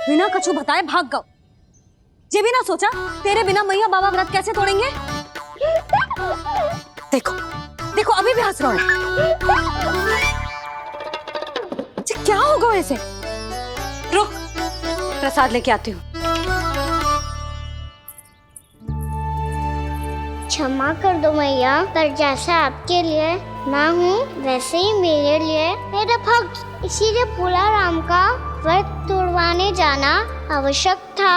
बिना कछु बताए भाग गओ। ये भी ना सोचा तेरे बिना मैया बाबा व्रत कैसे तोड़ेंगे। देखो देखो अभी भी हंस रहा हूं। क्या होगा ऐसे? रुक, प्रसाद लेके आती हूँ। क्षमा कर दो मैया, पर जैसा आपके लिए मैं हूँ वैसे ही मेरे लिए मेरा भक्त, इसीलिए भोला राम का व्रत तोड़वाने जाना आवश्यक था।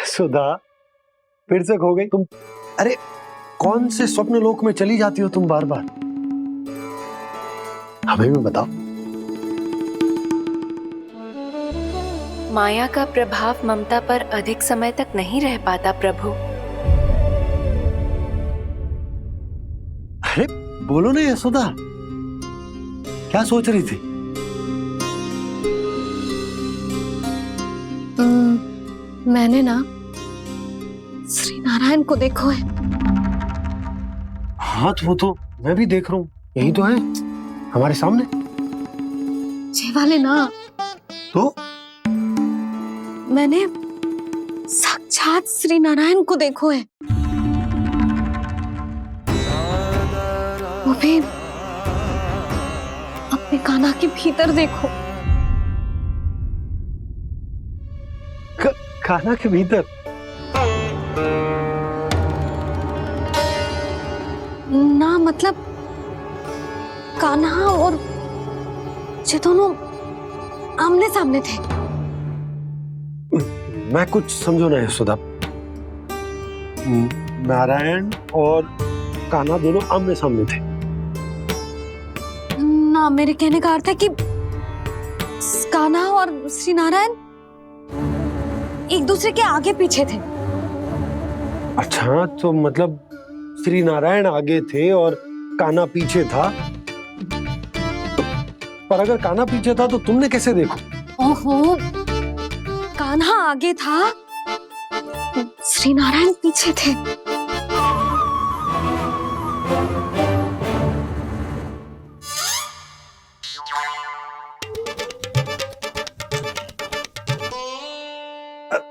सुधा, फिर से खो गई तुम। अरे कौन से स्वप्न लोक में चली जाती हो तुम बार बार? हमें भी बताओ। माया का प्रभाव ममता पर अधिक समय तक नहीं रह पाता प्रभु। अरे बोलो ना यशोदा, क्या सोच रही थी? मैंने ना श्री नारायण को देखो है। हाँ तो वो तो मैं भी देख रहा हूँ, यही तो है हमारे सामने। ये वाले ना, तो मैंने साक्षात श्री नारायण को देखो है। वो भी अपने कान्हा के भीतर देखो। कान्हा के भीतर? ना मतलब कान्हा और ये दोनों आमने सामने थे। मैं कुछ समझो ना यशोदा। नारायण और कान्हा दोनों आमने सामने थे? ना, मेरे कहने का अर्थ है कि कान्हा और श्री नारायण एक दूसरे के आगे पीछे थे। अच्छा, तो मतलब श्री नारायण आगे थे और कान्हा पीछे था। पर अगर कान्हा पीछे था तो तुमने कैसे देखो? ओहो, कान्हा आगे था, श्री नारायण पीछे थे।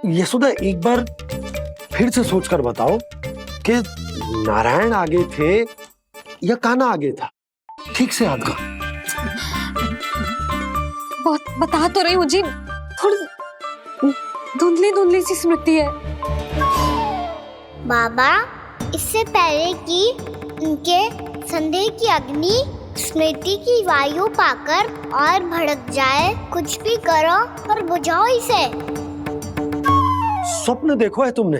यशोदा, एक बार फिर से सोचकर बताओ कि नारायण आगे थे या कान्हा आगे था? ठीक से याद करो। बहुत बता तो रही हूँ जी, थोड़ी धुंधली धुंधली सी स्मृति है। बाबा, इससे पहले कि उनके संदेह की अग्नि स्मृति की वायु पाकर और भड़क जाए, कुछ भी करो और बुझाओ इसे। स्वप्न देखो है तुमने?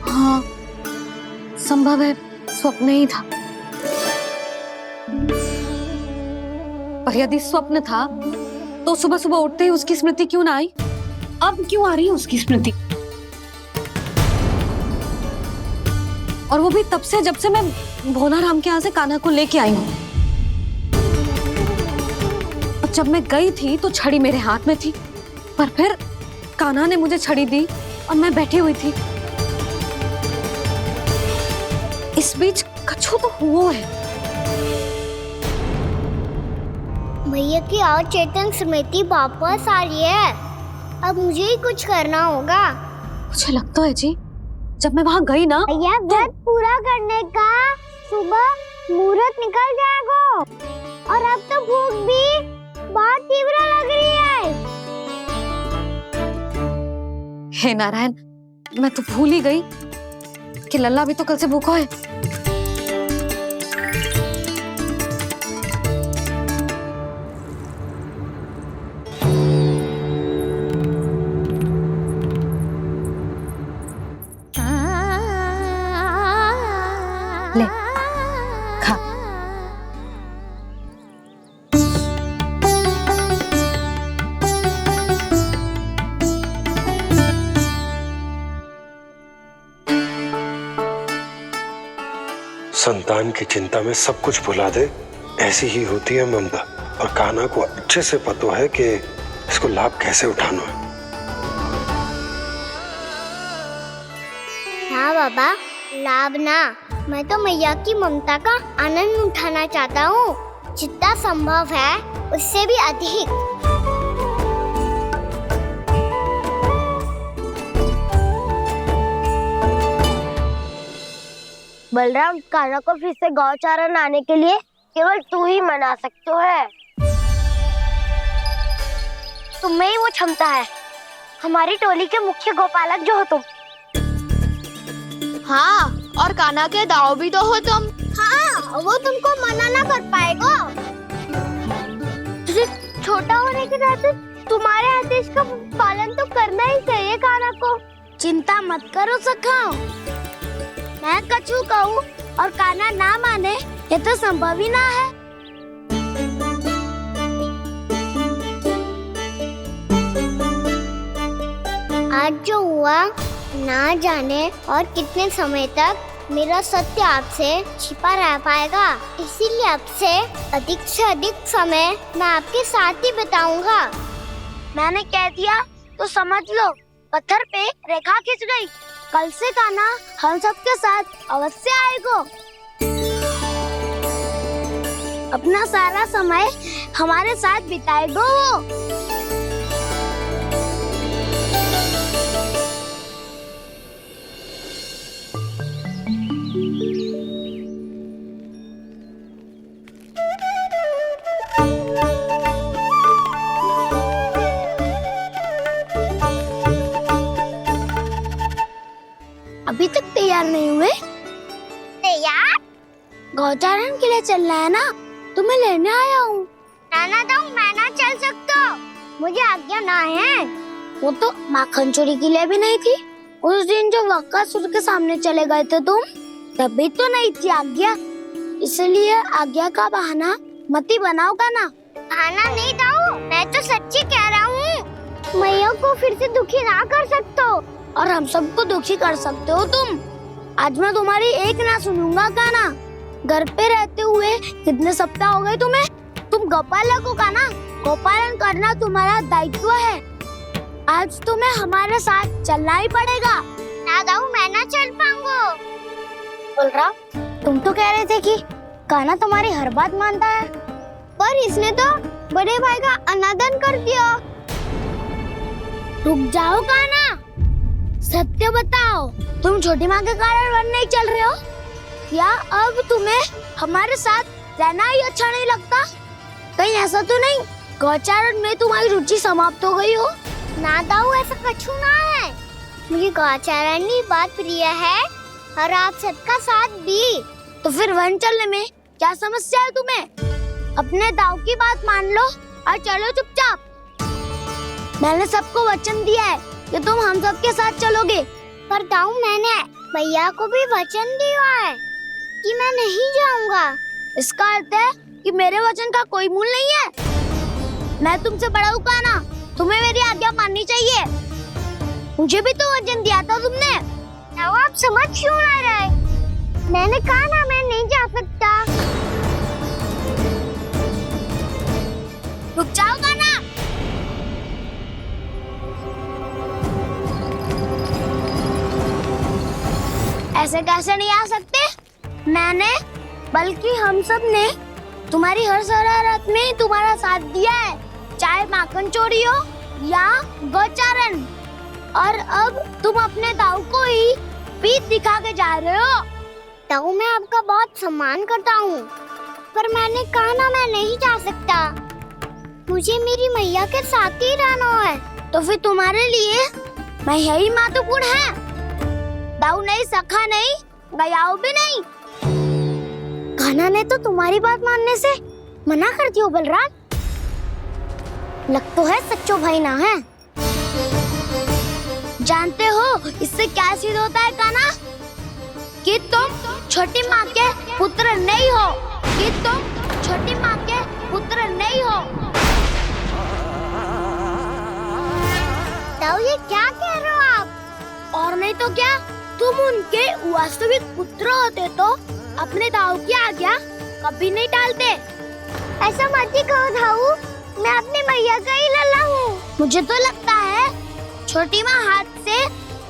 हाँ, संभव है स्वप्न ही था। पर यदि स्वप्न था तो सुबह सुबह उठते ही उसकी स्मृति क्यों ना आई? अब क्यों आ रही है उसकी स्मृति? और वो भी तब से जब से मैं भोला राम के यहाँ से कान्हा को लेके आई हूँ। और जब मैं गई थी तो छड़ी मेरे हाथ में थी, पर फिर कान्हा ने मुझे छड़ी दी और मैं बैठी हुई थी। इस बीच कछु तो हुआ है। भैया की अचेतन स्मृति वापस आ रही है। अब मुझे ही कुछ करना होगा। मुझे लगता है जी, जब मैं वहां गई ना, भैया व्रत पूरा करने का सुबह मुहूर्त निकल जाएगा और अब तो भूख भी बहुत तीव्र लग रही है। हे नारायण, मैं तो भूल ही गई कि लल्ला भी तो कल से भूखा है। ले, खा। संतान की चिंता में सब कुछ भुला दे, ऐसी ही होती है ममता। और कान्हा को अच्छे से पता है कि इसको लाभ कैसे उठाना है। हाँ बाबा, लाभ ना, मैं तो मैया की ममता का आनंद उठाना चाहता हूँ, जितना संभव है उससे भी अधिक। बलराम, कान्हा को फिर से गौचारण आने के लिए केवल तू ही मना सकते है। तुम्हें ही वो क्षमता है, हमारी टोली के मुख्य गोपालक जो हो तुम। हाँ, और कान्हा के दाव भी तो हो तुम। हाँ, वो तुमको मना ना कर पाएगा। तुझे छोटा होने के नाते तुम्हारे आदेश का पालन तो करना ही चाहिए कान्हा को। चिंता मत करो सखा, मैं कछु कहूँ और कान्हा ना माने, ये तो संभव ही ना है। आज जो हुआ ना जाने और कितने समय तक मेरा सत्य आपसे छिपा रह पाएगा, इसीलिए आपसे अधिक से अधिक समय मैं आपके साथ ही बिताऊंगा। मैंने कह दिया तो समझ लो, पत्थर पे रेखा खींच गई। कल से कान्हा हम सबके साथ अवश्य आएगा। अपना सारा समय हमारे साथ बिताएगा वो। अभी तक तैयार नहीं हुए? तैयार? गौचारण के लिए चलना है ना, तुम्हें लेने आया हूँ। नाना दाऊ, मैं ना चल सकता, मुझे आज्ञा ना है। वो तो माखन चोरी के लिए भी नहीं थी। उस दिन जो वक्कासुर के सामने चले गए थे तुम, तभी तो नहीं थी आज्ञा। इसलिए आज्ञा का बहाना मत ही बनाओ कान्हा। बहाना नहीं दाऊ, मैं तो सच्ची कह रहा हूँ। मैया को फिर से दुखी ना कर सकते हो। और हम सबको दुखी कर सकते हो तुम। आज मैं तुम्हारी एक ना सुनूंगा कान्हा। घर पे रहते हुए कितने सप्ताह हो गए तुम्हें? तुम गोपालक हो कान्हा, गोपालन करना तुम्हारा दायित्व है। आज तुम्हें हमारे साथ चलना ही पड़ेगा। ना दाऊ, मैं ना चल पाऊंगा। बलराम, तुम तो कह रहे थे कि कान्हा तुम्हारी हर बात मानता है, पर इसने तो बड़े भाई का अनादर कर दिया। रुक जाओ कान्हा, सत्य बताओ, तुम छोटी माँ के कारण वन नहीं चल रहे हो या अब तुम्हें हमारे साथ रहना ही अच्छा नहीं लगता? कहीं ऐसा तो नहीं गौचारण में तुम्हारी रुचि समाप्त हो गई हो? ना दाऊ, ऐसा कछु ना है। मुझे गौचारण की बात प्रिय है और आप सबका साथ भी। तो फिर वन चलने में क्या समस्या है तुम्हें? अपने दाऊ की बात मान लो और चलो चुपचाप। मैंने सबको वचन दिया है कि तुम हम सबके साथ चलोगे। पर दाऊ, मैंने भैया को भी वचन दिया है कि मैं नहीं जाऊंगा। इसका अर्थ है कि मेरे वचन का कोई मूल नहीं है। मैं तुमसे बड़ा हूँ कान्हा, तुम्हें मेरी आज्ञा माननी चाहिए। मुझे भी तो वचन दिया था तुमने। दाऊ, आप समझ क्यों ना रहे? मैंने कहा ना, मैं नहीं जा सकता। रुक जाओ कान्हा। ऐसे कैसे नहीं आ सकते? मैंने बल्कि हम सब ने तुम्हारी हर शरारत में तुम्हारा साथ दिया है, चाहे माखन चोरी हो या गौचारण। और अब तुम अपने दाऊ को ही पीठ दिखा के जा रहे हो। दाऊ, मैं आपका बहुत सम्मान करता हूँ, पर मैंने कहा ना, मैं नहीं जा सकता। मुझे मेरी मैया के साथ ही रहना है। तो फिर तुम्हारे लिए मैं यही महत्वपूर्ण है। दाऊ नहीं, सखा नहीं, गयाऊ भी नहीं। कान्हा ने तो तुम्हारी बात मानने से मना कर दिया बलराम। लग तो है सच्चो भाई ना है। जानते हो इससे क्या सिद्ध होता है कान्हा? कि तुम छोटी माँ के पुत्र नहीं हो, कि तुम छोटी माँ के पुत्र नहीं हो। दाऊ, ये क्या कह रहे हो आप? और नहीं तो क्या, तुम उनके वास्तविक पुत्र होते तो अपने दाऊ की आज्ञा कभी नहीं टालते। ऐसा मत ही कहो दाऊ, मैं अपनी मैया का ही लल्ला हूँ। मुझे तो लगता है छोटी माँ हाथ से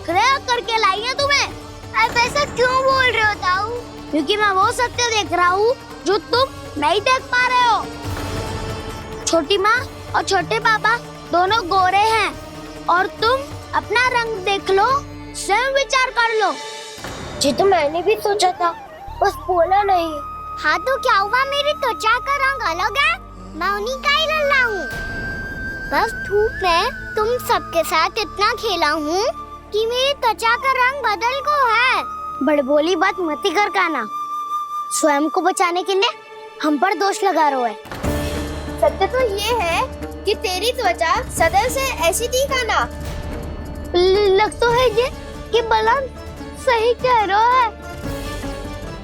ग्रह करके लाई है तुम्हें। आप ऐसा क्यों बोल रहे हो दाऊ? क्योंकि मैं वो सत्य देख रहा हूँ जो तुम नहीं देख पा रहे हो। छोटी माँ और छोटे पापा दोनों गोरे हैं और तुम अपना रंग देख लो, स्वयं विचार कर लो। जी तो मैंने भी सोचा था, बस बोला नहीं। हाँ तो क्या हुआ, मेरी त्वचा का रंग अलग है, मैं उन्हीं का ही लल्ला हूँ। बस धूप में तुम सबके साथ इतना खेला हूँ कि मेरी त्वचा का रंग बदल को है। बड़बोली बात मत ही कर काना, स्वयं को बचाने के लिए हम पर दोष लगा रहे है। सत्य तो ये है कि तेरी त्वचा सदैव से ऐसी थी काना। लग तो है ये कि बलन सही कह रहा है।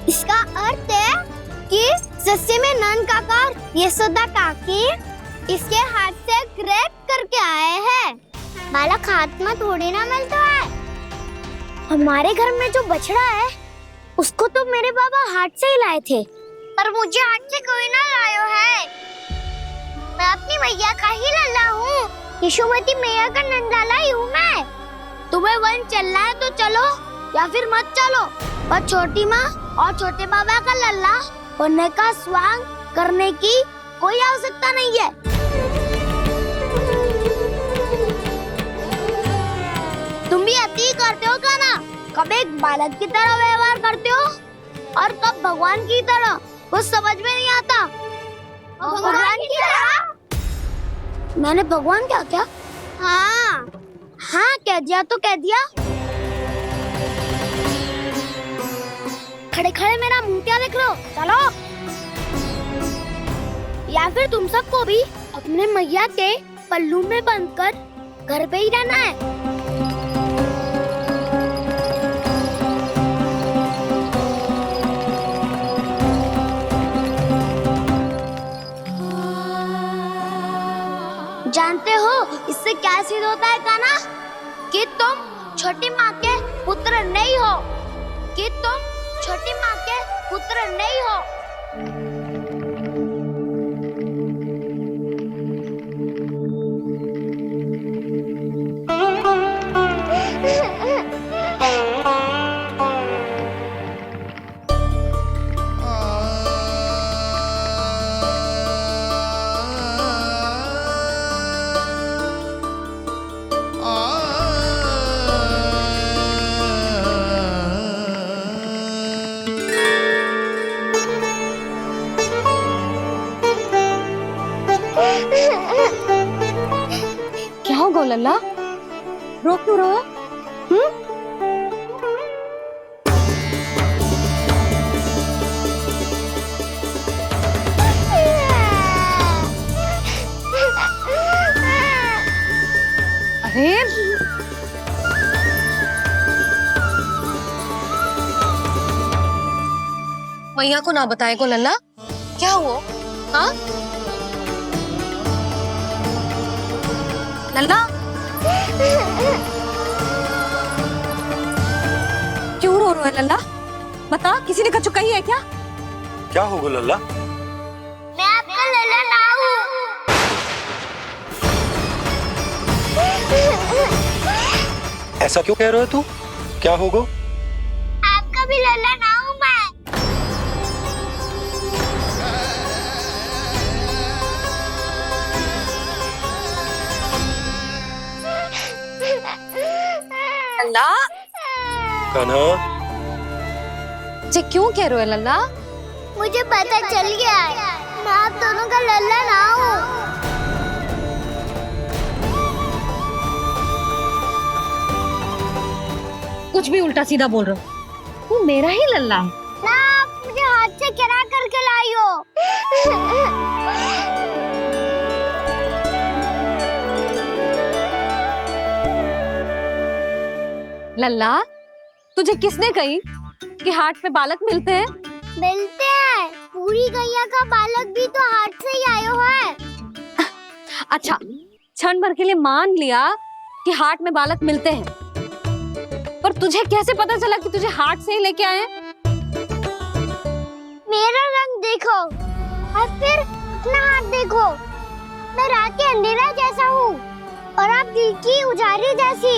इसका अर्थ है कि सस्ते में नन काकार यशोदा काकी इसके हाथ से ग्रेट करके आए हैं। बालक हाथ में थोड़ी ना मिलता है। हमारे घर में जो बछड़ा है उसको तो मेरे बाबा हाथ से ही लाए थे, पर मुझे हाथ से कोई ना लायो है। मैं अपनी मैया का ही लल्ला हूँ, यशोमती मैया का नंदलाला ही हूँ मैं। तुम्हें वन चलना है तो चलो या फिर मत चलो, पर छोटी माँ और छोटे बाबा का लल्ला होने का स्वांग करने की कोई आवश्यकता नहीं है। तुम भी अति करते हो क्या ना? कब एक बालक की तरह व्यवहार करते हो और कब भगवान की तरह, कुछ समझ में नहीं आता। भगवान की तरह? मैंने भगवान क्या क्या? हाँ हाँ कह दिया तो कह दिया। खड़े खड़े मेरा मुंह क्या देख रहे हो? चलो। या फिर तुम सबको भी अपने मैया के पल्लू में बंधकर घर पे ही रहना है। जानते हो इससे क्या सिद्ध होता है काना? कि तुम छोटी माँ के पुत्र नहीं हो, कि तुम छोटी माँ के पुत्र नहीं हो। क्या होगा लल्ला? रो क्यों रहा है? अरे मैया को ना बताए को लल्ला, क्या हुआ? हाँ लल्ला, क्यों रो रहा है लल्ला? बता, किसी ने कछु कही है क्या? क्या होगा लल्ला? मैं आपका लल्ला ना हूँ। ऐसा क्यों कह रहे हो तू? क्या होगा? आपका भी लल्ला ना हूँ मैं। लल्ला, कान्हा, ये क्यों कह रहे हो लल्ला? मुझे पता चल गया है, मैं आप दोनों का लल्ला ना हूँ। कुछ भी उल्टा सीधा बोल रहे हो। तू मेरा ही लल्ला है। ना आप मुझे हाथ से गिरा करके लाई हो। लल्ला, तुझे किसने कही कि हाट में बालक मिलते हैं? मिलते हैं, पूरी गैया का बालक भी तो हाट से ही आयो है। अच्छा, क्षण भर के लिए मान लिया कि हाट में बालक मिलते हैं, पर तुझे कैसे पता चला कि तुझे हाट से ही लेके आए हैं? मेरा रंग देखो और फिर अपना हाथ देखो। मैं रात के अंधेरा जैसा हूँ और आप दिल की उजाली जैसी।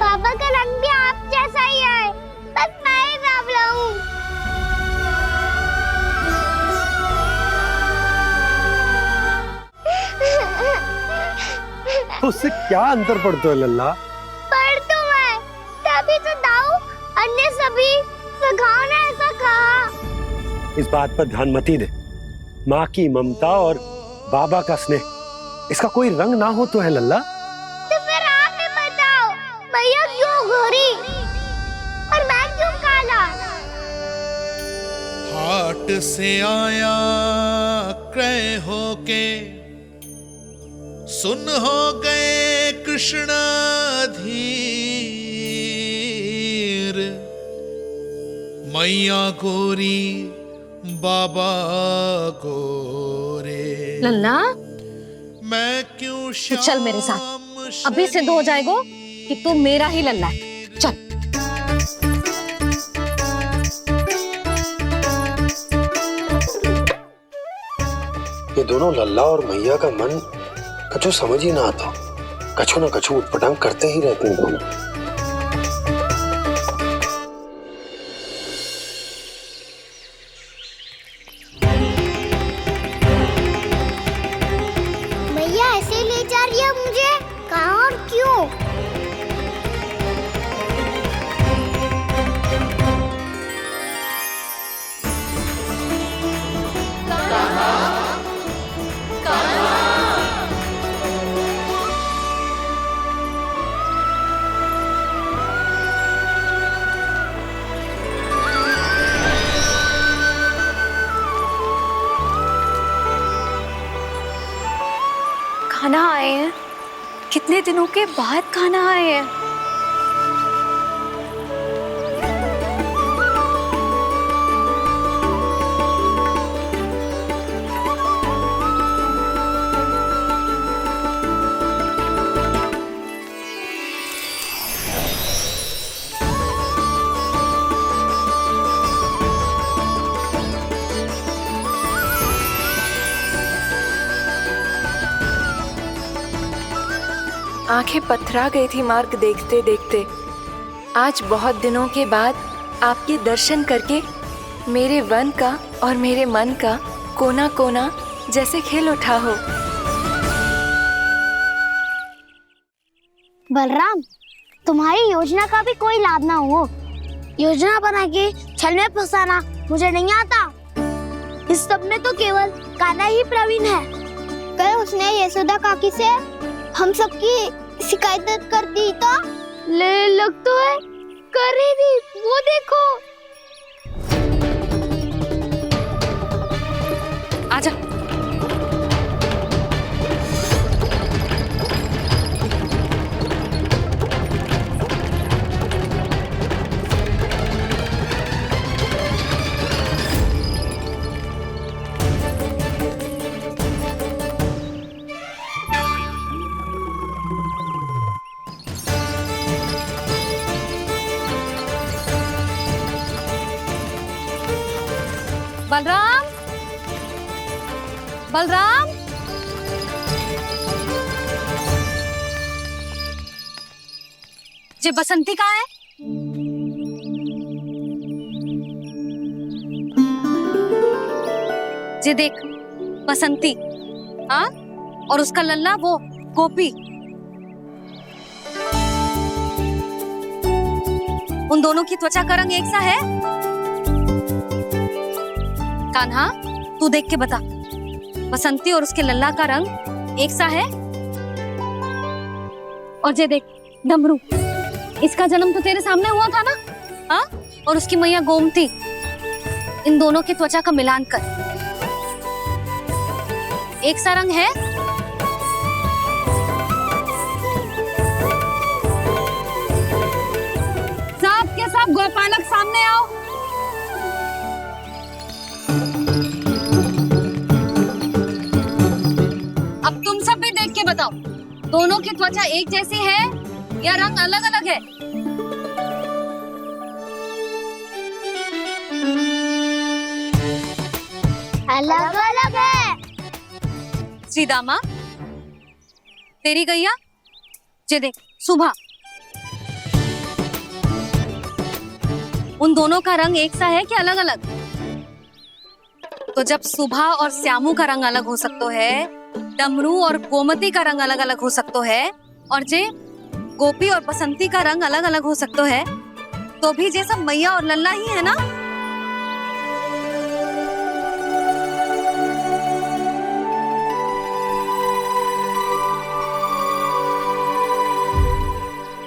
पापा का रंग भी आप जैसा ही है, बस मैं ही बावला हूँ। उससे क्या अंतर पड़ता है लल्ला? पर तो मैं तभी तो दाऊ अन्य सभी सखाओ ने ऐसा कहा। इस बात पर ध्यान मत ही दे। माँ की ममता और बाबा का स्नेह, इसका कोई रंग ना हो तो है लल्ला। तो फिर आप ही बताओ, मैया क्यों गोरी और मैं क्यों काला? हाट से आया क्रय होके, सुन हो गए कृष्ण धीर। मैया गोरी बाबा गोरे, लल्ला मैं क्यों तो चल मेरे साथ, अभी सिद्ध हो जाएगा कि तू मेरा ही लल्ला है। चल। ये दोनों लल्ला और मैया का मन कछु समझ ही ना आता। कछु ना कछु उटपटांग करते ही रहते हैं दोनों। मैया ऐसे ले जा रही है मुझे, कहाँ और क्यों? खाना आए हैं, कितने दिनों के बाद खाना आए हैं। आंखें पथरा गई थी मार्ग देखते देखते। आज बहुत दिनों के बाद आपके दर्शन करके मेरे वन का और मेरे मन का कोना कोना जैसे खिल उठा हो। बलराम, तुम्हारी योजना का भी कोई लाभ ना हो। योजना बना के छल में फंसाना मुझे नहीं आता। इस सब में तो केवल कान्हा ही प्रवीण है। कल उसने यशोदा काकी से हम सबकी शिकायत कर दी तो लग तो है कर रही थी, वो देखो। आजा। बलराम, बलराम, ये बसंती कहाँ है? ये देख, बसंती, हाँ, और उसका लल्ला वो गोपी। उन दोनों की त्वचा का रंग एक सा है? कान्हा, तू देख के बता, बसंती और उसके लल्ला का रंग एक सा है? और ये देख, डमरू, इसका जन्म तो तेरे सामने हुआ था ना? हाँ? और उसकी मैया गोमती, इन दोनों की त्वचा का मिलान कर एक सा रंग है? सब के सब गोपालक सामने आओ। अब तुम सब भी देख के बताओ, दोनों की त्वचा एक जैसी है या रंग अलग अलग है? अलग अलग है। श्रीदामा, तेरी गैया जे देख सुबह, उन दोनों का रंग एक सा है कि अलग अलग? तो जब सुबह और श्यामू का रंग अलग हो सकता है, डमरू और गोमती का रंग अलग अलग हो सकता है, और जे गोपी और बसंती का रंग अलग अलग हो सकता है, तो भी जे सब मैया और लल्ला ही है ना?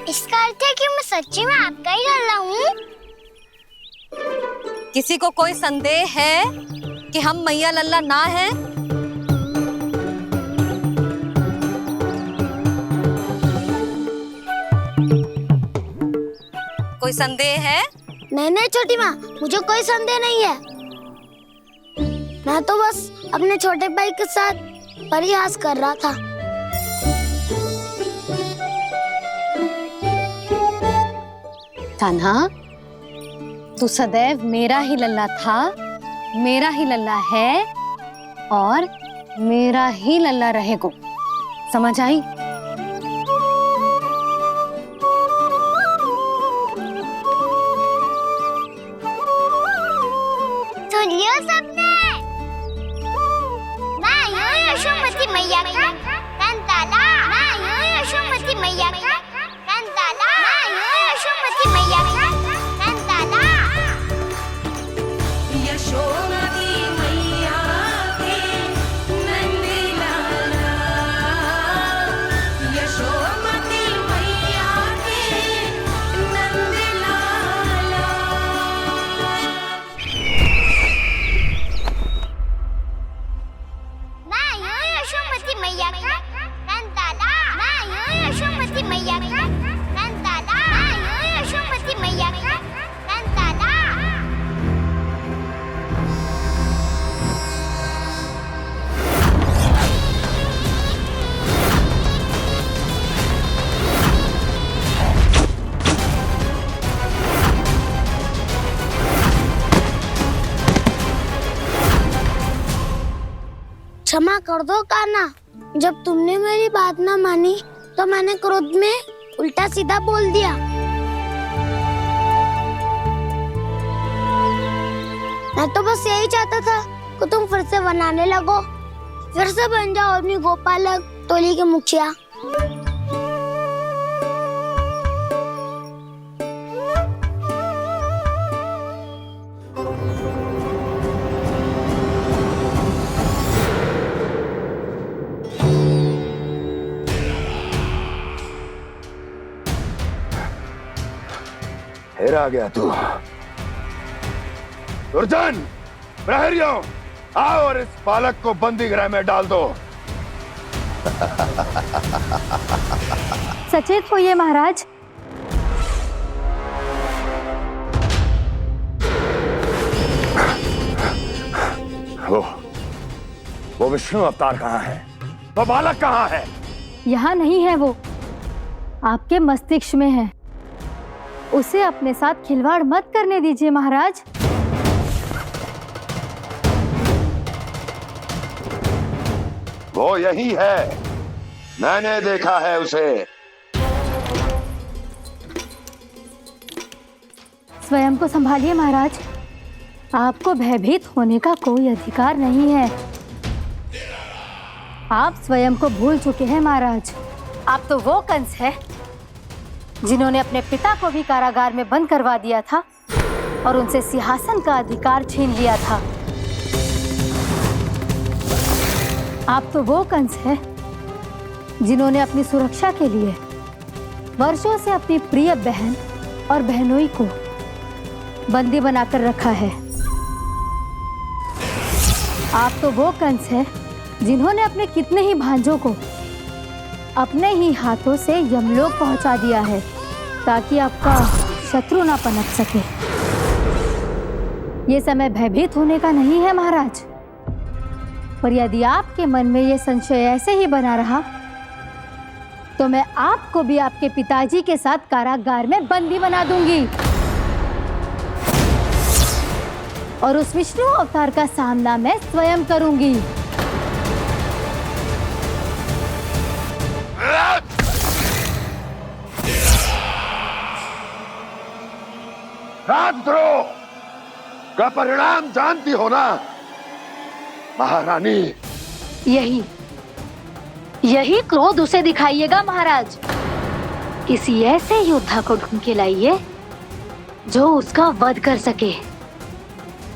इसका अर्थ है कि मैं सच्ची में आपका ही लल्ला हूँ। किसी को कोई संदेह है कि हम मैया लल्ला ना हैं? कोई संदेह है? नहीं छोटी माँ, मुझे कोई संदेह नहीं है। मैं तो बस अपने छोटे भाई के साथ परिहास कर रहा था। कान्हा, तू सदैव मेरा ही लल्ला था, मेरा ही लल्ला है और मेरा ही लल्ला रहेगा। समझ आई? सुन लियो सबने, मैं हूँ यशोमती मैया का कंताला। मैं हूँ यशोमती मैया का कंताला। मैं हूँ यशोमती मैया का कंताला। यशोमती मैया के नंदी लाला, यशोमती मैया के नंदी लाला। मैं हूँ यशोमती मैया का कंताला। मैं हूँ यशोमती मैया का कंताला। मैं हूँ यशोमती मैया का कंताला। क्षमा कर दो कान्हा, जब तुमने मेरी बात ना मानी तो मैंने क्रोध में उल्टा सीधा बोल दिया। मैं तो बस यही चाहता था कि तुम फिर से बनाने लगो, फिर से बन जाओ अपनी गोपालक टोली के मुखिया। फिर आ गया तू। दुर्जन, प्रहरियों, आओ और इस बालक को बंदी गृह में डाल दो। सचेत होइए महाराज। वो विष्णु अवतार कहाँ है? वो बालक कहाँ है? यहाँ नहीं है, वो आपके मस्तिष्क में है। उसे अपने साथ खिलवाड़ मत करने दीजिए महाराज। वो यही है, मैंने देखा है उसे। स्वयं को संभालिए महाराज, आपको भयभीत होने का कोई अधिकार नहीं है। आप स्वयं को भूल चुके हैं महाराज। आप तो वो कंस है जिन्होंने अपने पिता को भी कारागार में बंद करवा दिया था और उनसे सिंहासन का अधिकार छीन लिया था। आप तो वो कंस है जिन्होंने अपनी सुरक्षा के लिए वर्षों से अपनी प्रिय बहन और बहनोई को बंदी बनाकर रखा है। आप तो वो कंस है जिन्होंने अपने कितने ही भांजों को अपने ही हाथों से यमलोक पहुंचा दिया है ताकि आपका शत्रु ना पनप सके। ये समय भयभीत होने का नहीं है महाराज, पर यदि आपके मन में ये संशय ऐसे ही बना रहा तो मैं आपको भी आपके पिताजी के साथ कारागार में बंदी बना दूंगी और उस विष्णु अवतार का सामना मैं स्वयं करूंगी। राजद्रोह का परिणाम जानती हो ना महारानी? यही क्रोध उसे दिखाइएगा महाराज। किसी ऐसे योद्धा को ढूंढ के लाइए जो उसका वध कर सके।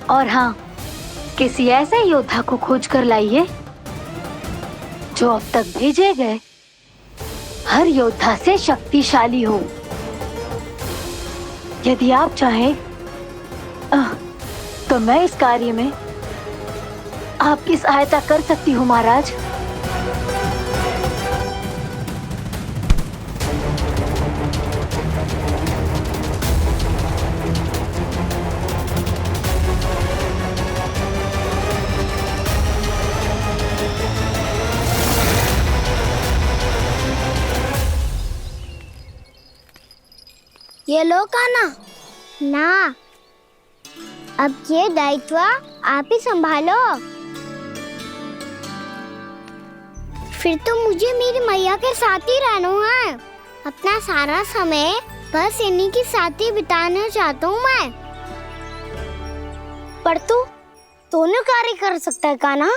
और हाँ, किसी ऐसे योद्धा को खोज कर लाइए जो अब तक भेजे गए हर योद्धा से शक्तिशाली हो। यदि आप चाहें तो मैं इस कार्य में आपकी सहायता कर सकती हूँ महाराज। ये लो कान्हा। ना, अब ये दायित्व आप ही संभालो। फिर तो मुझे मेरी मैया के साथ ही रहना है। अपना सारा समय बस इन्हीं के साथ ही बिताना चाहता हूँ मैं। पर तू दोनों कार्य कर सकता है कान्हा।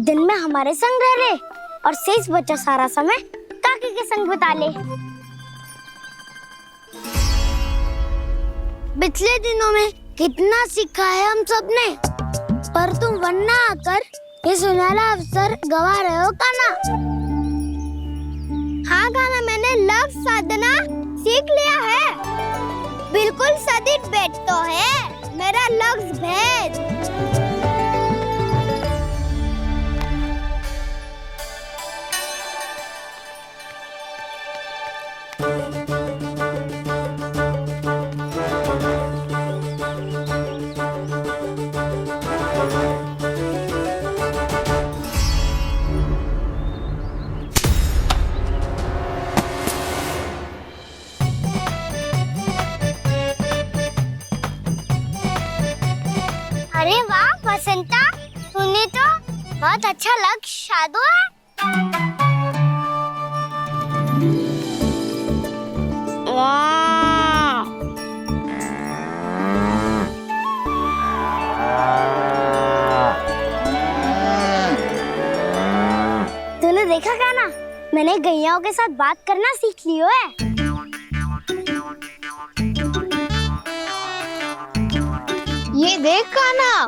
दिन में हमारे संग रह ले और शेष बचा सारा समय काकी के संग बिता ले। पिछले दिनों में कितना सीखा है हम सब ने, पर तुम वरना आकर ये सुनहरा अवसर गवा रहे हो कान्हा। हाँ कान्हा, मैंने लक्ष्य साधना सीख लिया है। बिल्कुल सदित भेद तो है मेरा लक्ष्य भेद। अरे वाह बसंता, तूने तो बहुत अच्छा लक्ष्य साधा है। वाह! तूने देखा कान्हा, मैंने गैयाओं के साथ बात करना सीख लियो है। ये देख कान्हा,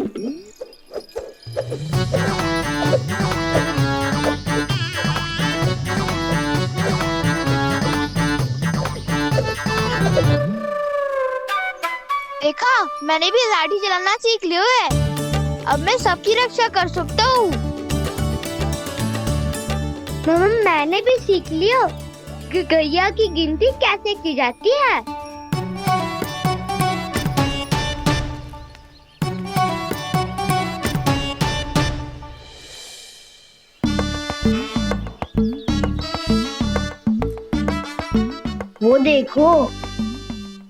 देखा, मैंने भी लाठी चलाना सीख लियो है। अब मैं सबकी रक्षा कर सकता हूँ। मैंने भी सीख लियो कि गैया की गिनती कैसे की जाती है। वो देखो,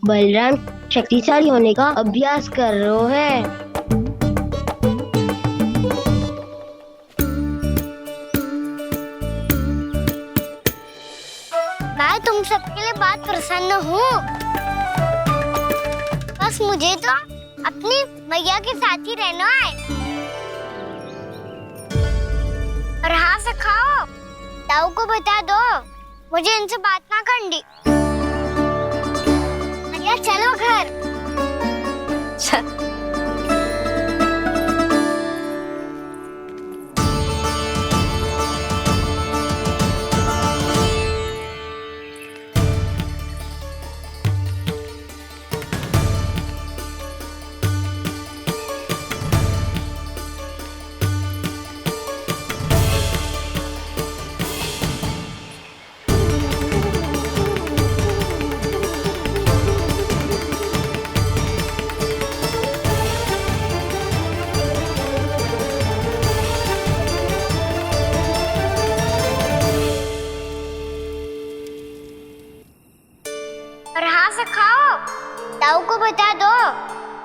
बलराम शक्तिशाली होने का अभ्यास कर रहे हैं। मैं तुम सबके लिए बहुत प्रसन्न हूँ। बस मुझे तो अपनी मैया के साथ ही रहना है। और हाँ सखाओ, ताऊ को बता दो मुझे इनसे बात ना करनी। मैया चलो घर।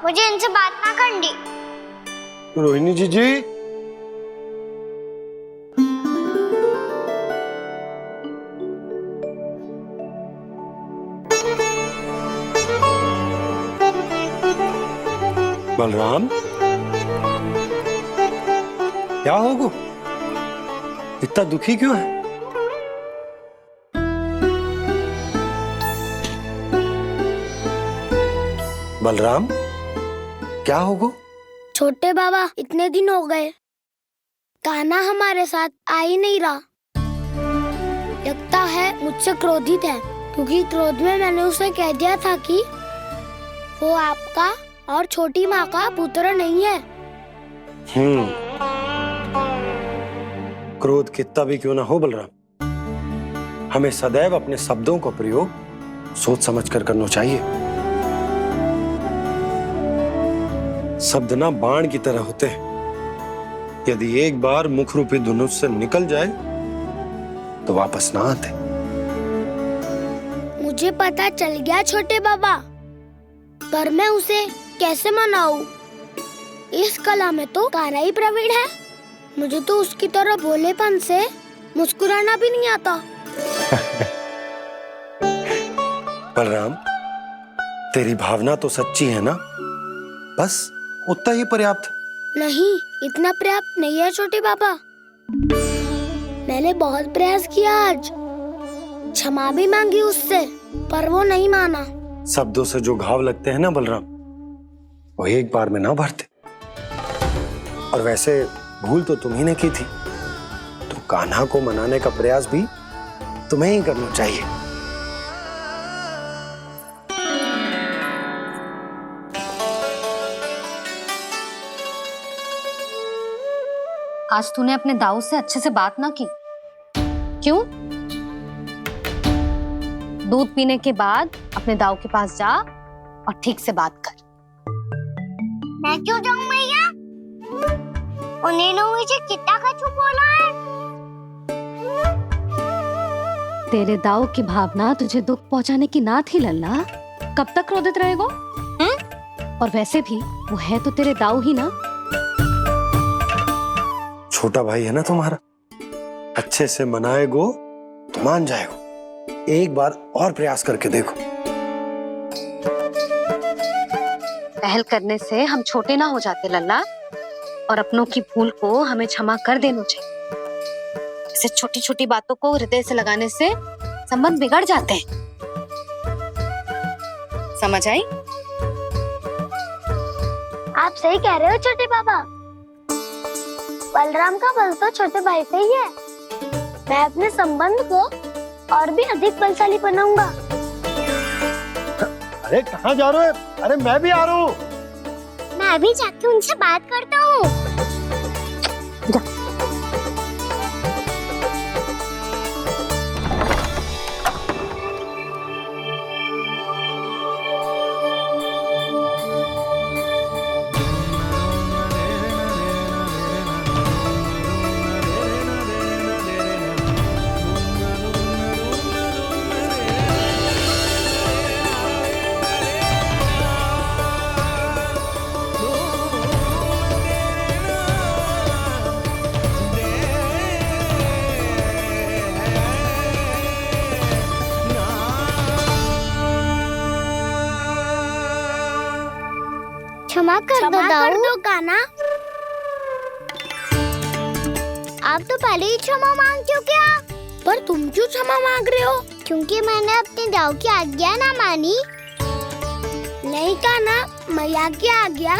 मुझे इनसे बात ना करनी। रोहिणी जी बलराम, क्या होगा? इतना दुखी क्यों है? बलराम, क्या होगा? छोटे बाबा, इतने दिन हो गए कान्हा हमारे साथ आ ही नहीं रहा। लगता है मुझसे क्रोधित है, क्योंकि क्रोध में मैंने उसे कह दिया था कि वो आपका और छोटी माँ का पुत्र नहीं है। क्रोध कितना भी क्यों ना हो बलराम, हमें सदैव अपने शब्दों का प्रयोग सोच समझकर करना चाहिए। शब्द ना बाण की तरह होते हैं, यदि एक बार मुख रूपी धनुष से निकल जाए तो वापस ना आते। मुझे पता चल गया छोटे बाबा, पर मैं उसे कैसे मनाऊं? इस कला में तो कान्हा ही प्रवीण है। मुझे तो उसकी तरह भोलेपन से मुस्कुराना भी नहीं आता। बलराम, तेरी भावना तो सच्ची है ना, बस उतना ही पर्याप्त। नहीं, इतना पर्याप्त नहीं है छोटे बाबा। मैंने बहुत प्रयास किया आज, क्षमा भी मांगी उससे, पर वो नहीं माना। शब्दों से जो घाव लगते हैं ना बलराम, वो एक बार में ना भरते। और वैसे भूल तो तुम्ही ने की थी, तो कान्हा को मनाने का प्रयास भी तुम्हें ही करना चाहिए। आज तूने अपने दाऊ से अच्छे से बात ना की, क्यों? दूध पीने के बाद अपने दाऊ के पास जा और ठीक से बात कर। मैं क्यों जाऊं मैया? उन्होंने मुझे कितना कछु बोला है। तेरे दाऊ की भावना तुझे दुख पहुंचाने की ना थी लल्ला, कब तक क्रोधित रहेगो? और वैसे भी वो है तो तेरे दाऊ ही ना। छोटा भाई है ना तुम्हारा, अच्छे से मनाएगो तो मान जाएगो। एक बार और प्रयास करके देखो। पहल करने से हम छोटे ना हो जाते लल्ला, और अपनों की भूल को हमें क्षमा कर देना चाहिए। ऐसे छोटी छोटी बातों को हृदय से लगाने से संबंध बिगड़ जाते हैं। समझ आई? आप सही कह रहे हो छोटे बाबा। बलराम का बल तो छोटे भाई से ही है। मैं अपने संबंध को और भी अधिक बलशाली बनाऊंगा। अरे कहाँ जा रहे हो? अरे मैं भी आ रहा हूँ। मैं भी जाके उनसे बात करता हूँ। क्षमा कर दो कान्हा। आप तो पहले ही क्षमा मांगते हो क्या? पर तुम क्यों क्षमा मांग रहे हो? क्योंकि मैंने अपने दाऊ की आज्ञा ना मानी। नहीं कान्हा, मैया की आज्ञा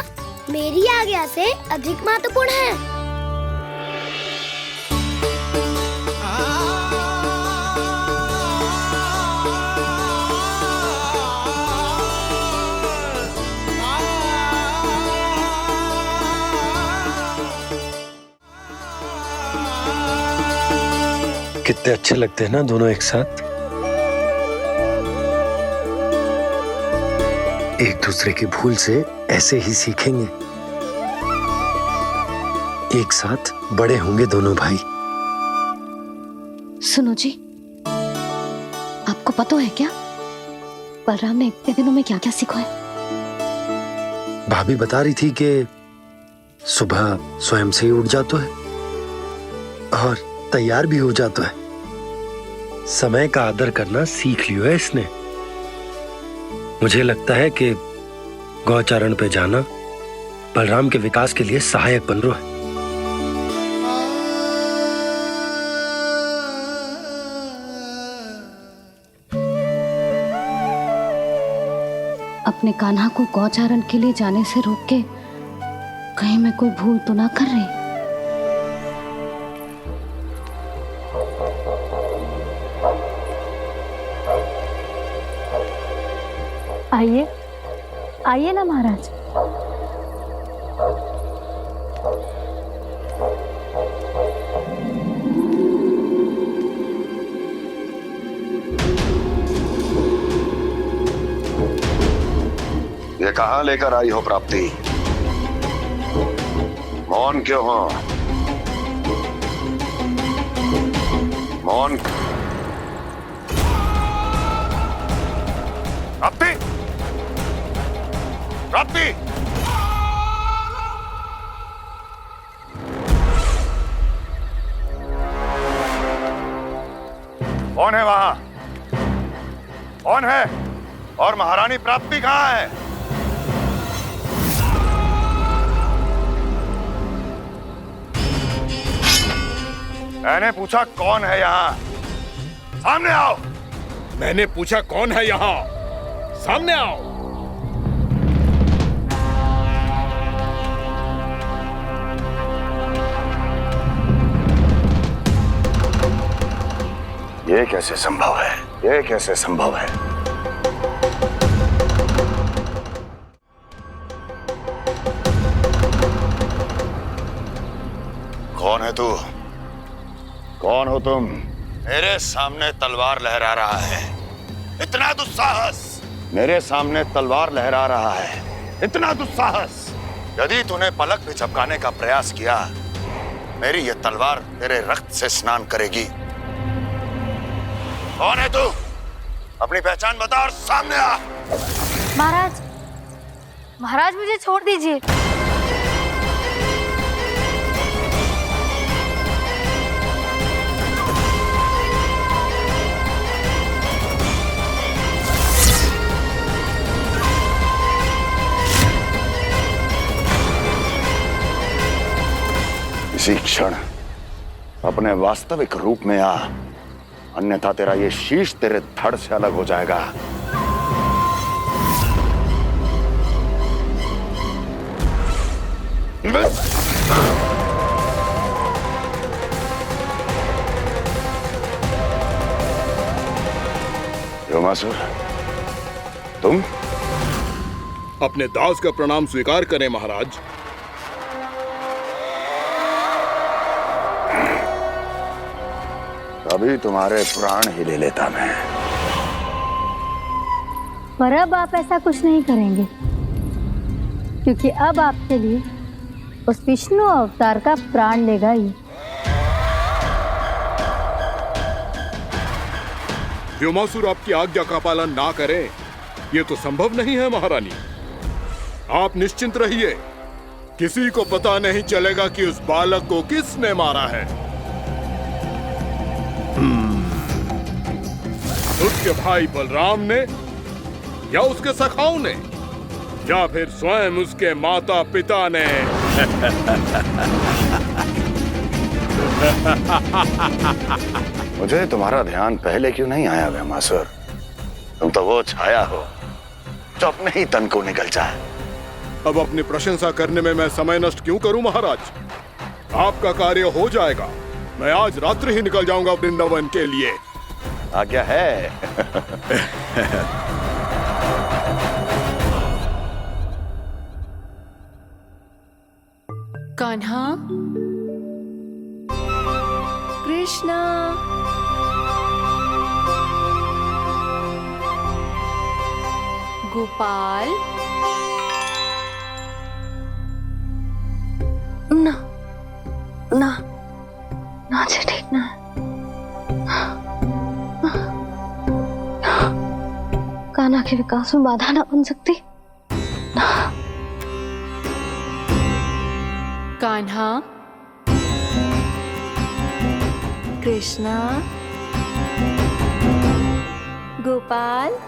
मेरी आज्ञा से अधिक महत्वपूर्ण है। कितने अच्छे लगते हैं ना दोनों एक साथ। एक दूसरे की भूल से ऐसे ही सीखेंगे। एक साथ बड़े होंगे दोनों भाई। सुनो जी, आपको पता है क्या बलराम ने इतने दिनों में क्या क्या सीखा है? भाभी बता रही थी कि सुबह स्वयं से ही उठ जाता है और तैयार भी हो जाता है। समय का आदर करना सीख लियो है इसने। मुझे लगता है कि गौचारण पे जाना बलराम के विकास के लिए सहायक बन रहा है। अपने कान्हा को गौचारण के लिए जाने से रोक के कहीं मैं कोई भूल तो ना कर रही। आइए आइए ना महाराज। ये कहाँ लेकर आई हो प्राप्ति? मौन क्यों हो? मौन। प्राप्ति, प्राप्ति, कौन है वहां? कौन है? और महारानी प्राप्ति कहाँ है? मैंने पूछा कौन है यहाँ? सामने आओ। मैंने पूछा कौन है यहाँ? सामने आओ। ये कैसे संभव है? ये कैसे संभव है? कौन है तू? कौन हो तुम? मेरे सामने तलवार लहरा रहा है। इतना दुस्साहस! मेरे सामने तलवार लहरा रहा है। इतना दुस्साहस! यदि तूने पलक भी झपकाने का प्रयास किया, मेरी ये तलवार तेरे रक्त से स्नान करेगी। कौन है तू? अपनी पहचान बता और सामने आ। महाराज, महाराज मुझे छोड़ दीजिए। इसी क्षण अपने वास्तविक रूप में आ, अन्यथा तेरा ये शीश तेरे धड़ से अलग हो जाएगा। योमासुर, तुम? अपने दास का प्रणाम स्वीकार करें महाराज। अभी तुम्हारे प्राण ही ले लेता मैं। पर अब आप ऐसा कुछ नहीं करेंगे, क्योंकि अब आपके लिए उस विष्णु अवतार का प्राण लेगा ही। व्योमासुर आपकी आज्ञा का पालन ना करे, ये तो संभव नहीं है महारानी। आप निश्चिंत रहिए, किसी को पता नहीं चलेगा कि उस बालक को किसने मारा है। उसके भाई बलराम ने, या उसके सखाओं ने, या फिर स्वयं उसके माता पिता ने। मुझे तुम्हारा ध्यान पहले क्यों नहीं आया व्योमासुर? तुम तो वो छाया हो जो अपने ही तन को निकल जाए। अब अपनी प्रशंसा करने में मैं समय नष्ट क्यों करूं महाराज? आपका कार्य हो जाएगा। मैं आज रात्रि ही निकल जाऊंगा वृंदावन के लिए। आज्ञा है। कान्हा, कृष्णा, गोपाल, ना ना ना से ठीक ना। कान्हा के विकास में बाधा ना बन सकती। कान्हा, कृष्णा, गोपाल,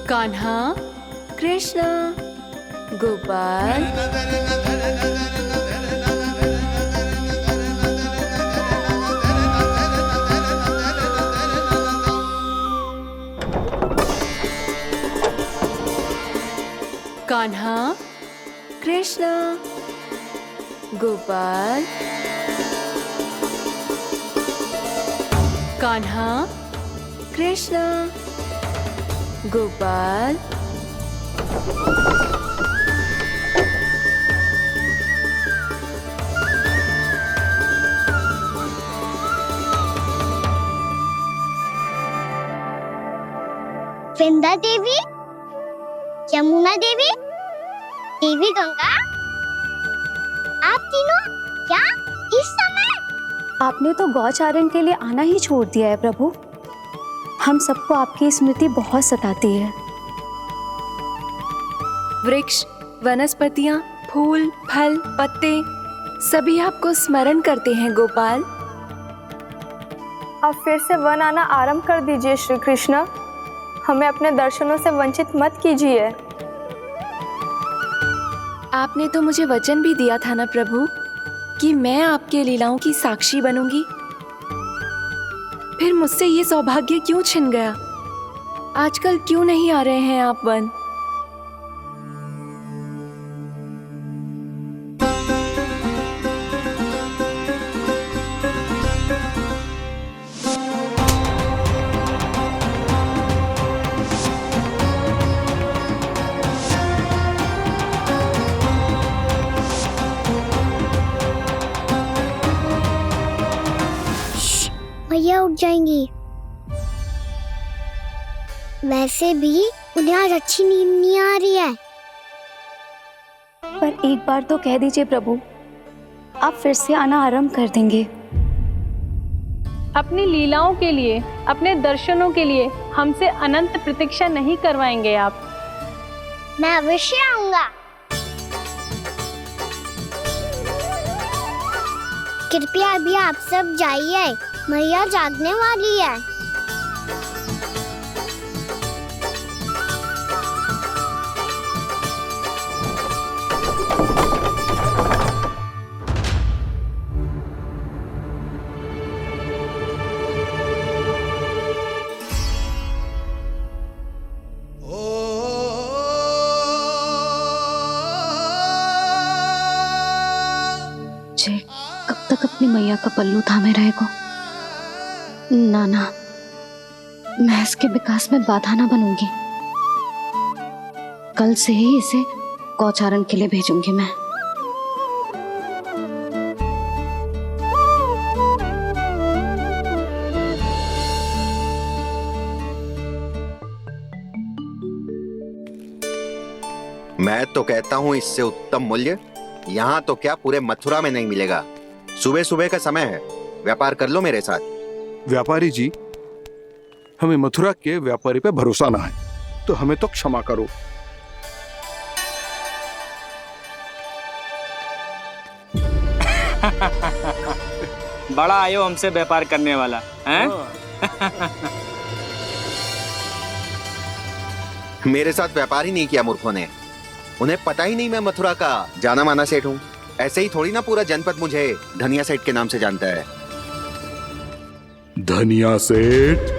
कान्हा, कृष्णा, गोपाल, कान्हा, कृष्णा, गोपाल, कान्हा, कृष्णा, गोपाल, वृंदा देवी, यमुना देवी, देवी गंगा, आप तीनों क्या इस समय? आपने तो गौचारण के लिए आना ही छोड़ दिया है प्रभु। हम सबको आपकी स्मृति बहुत सताती है। वृक्ष, वनस्पतियां, फूल, फल, पत्ते सभी आपको स्मरण करते हैं गोपाल। अब फिर से वन आना आरंभ कर दीजिए श्री कृष्ण। हमें अपने दर्शनों से वंचित मत कीजिए। आपने तो मुझे वचन भी दिया था ना प्रभु कि मैं आपके लीलाओं की साक्षी बनूंगी। फिर मुझसे ये सौभाग्य क्यों छिन गया? आजकल क्यों नहीं आ रहे हैं आप वन? भैया उठ जाएंगी। वैसे भी उन्हें आज अच्छी नींद नहीं आ रही है। पर एक बार तो कह दीजिए प्रभु, आप फिर से आना आरंभ कर देंगे। अपनी लीलाओं के लिए, अपने दर्शनों के लिए हमसे अनंत प्रतीक्षा नहीं करवाएंगे आप। मैं अवश्य आऊंगा। कृपया अभी आप सब जाइए, मैया जागने वाली है। जे कब तक अपनी मैया का पल्लू थामे रहेगा? ना ना, मैं इसके विकास में बाधा ना बनूंगी। कल से ही इसे गौचारण के लिए भेजूंगी मैं। मैं तो कहता हूँ इससे उत्तम मूल्य यहाँ तो क्या पूरे मथुरा में नहीं मिलेगा। सुबह सुबह का समय है, व्यापार कर लो मेरे साथ। व्यापारी जी, हमें मथुरा के व्यापारी पे भरोसा ना है, तो हमें तो क्षमा करो। बड़ा आयो हमसे व्यापार करने वाला हैं? मेरे साथ व्यापार ही नहीं किया मूर्खों ने। उन्हें पता ही नहीं मैं मथुरा का जाना माना सेठ हूँ। ऐसे ही थोड़ी ना पूरा जनपद मुझे धनिया सेठ के नाम से जानता है। धनिया सेठ?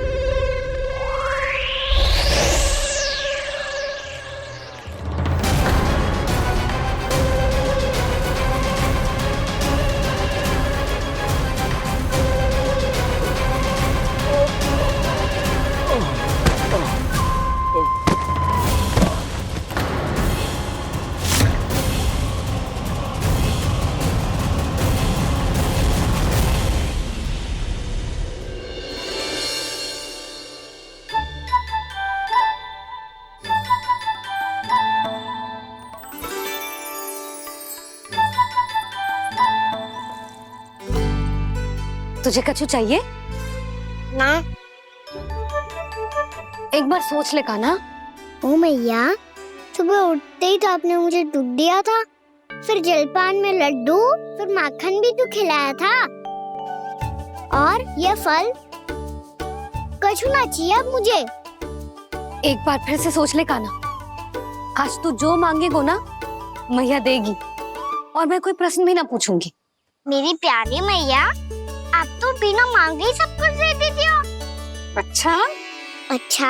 तुझे कछु चाहिए? ना। एक बार सोच ले कान्हा। ओ मैया, सुबह उठते ही तो आपने मुझे दूध दिया था, फिर जलपान में लड्डू, फिर माखन भी तो खिलाया था। और ये फल कछु ना चाहिए अब मुझे। एक बार फिर से सोच ले कान्हा। आज तू जो मांगेगो ना, मैया देगी, और मैं कोई प्रश्न भी ना पूछूंगी। मेरी प्यारी मैया, आप तो बिना मांगे ही सब कुछ दे देती हो। अच्छा? अच्छा?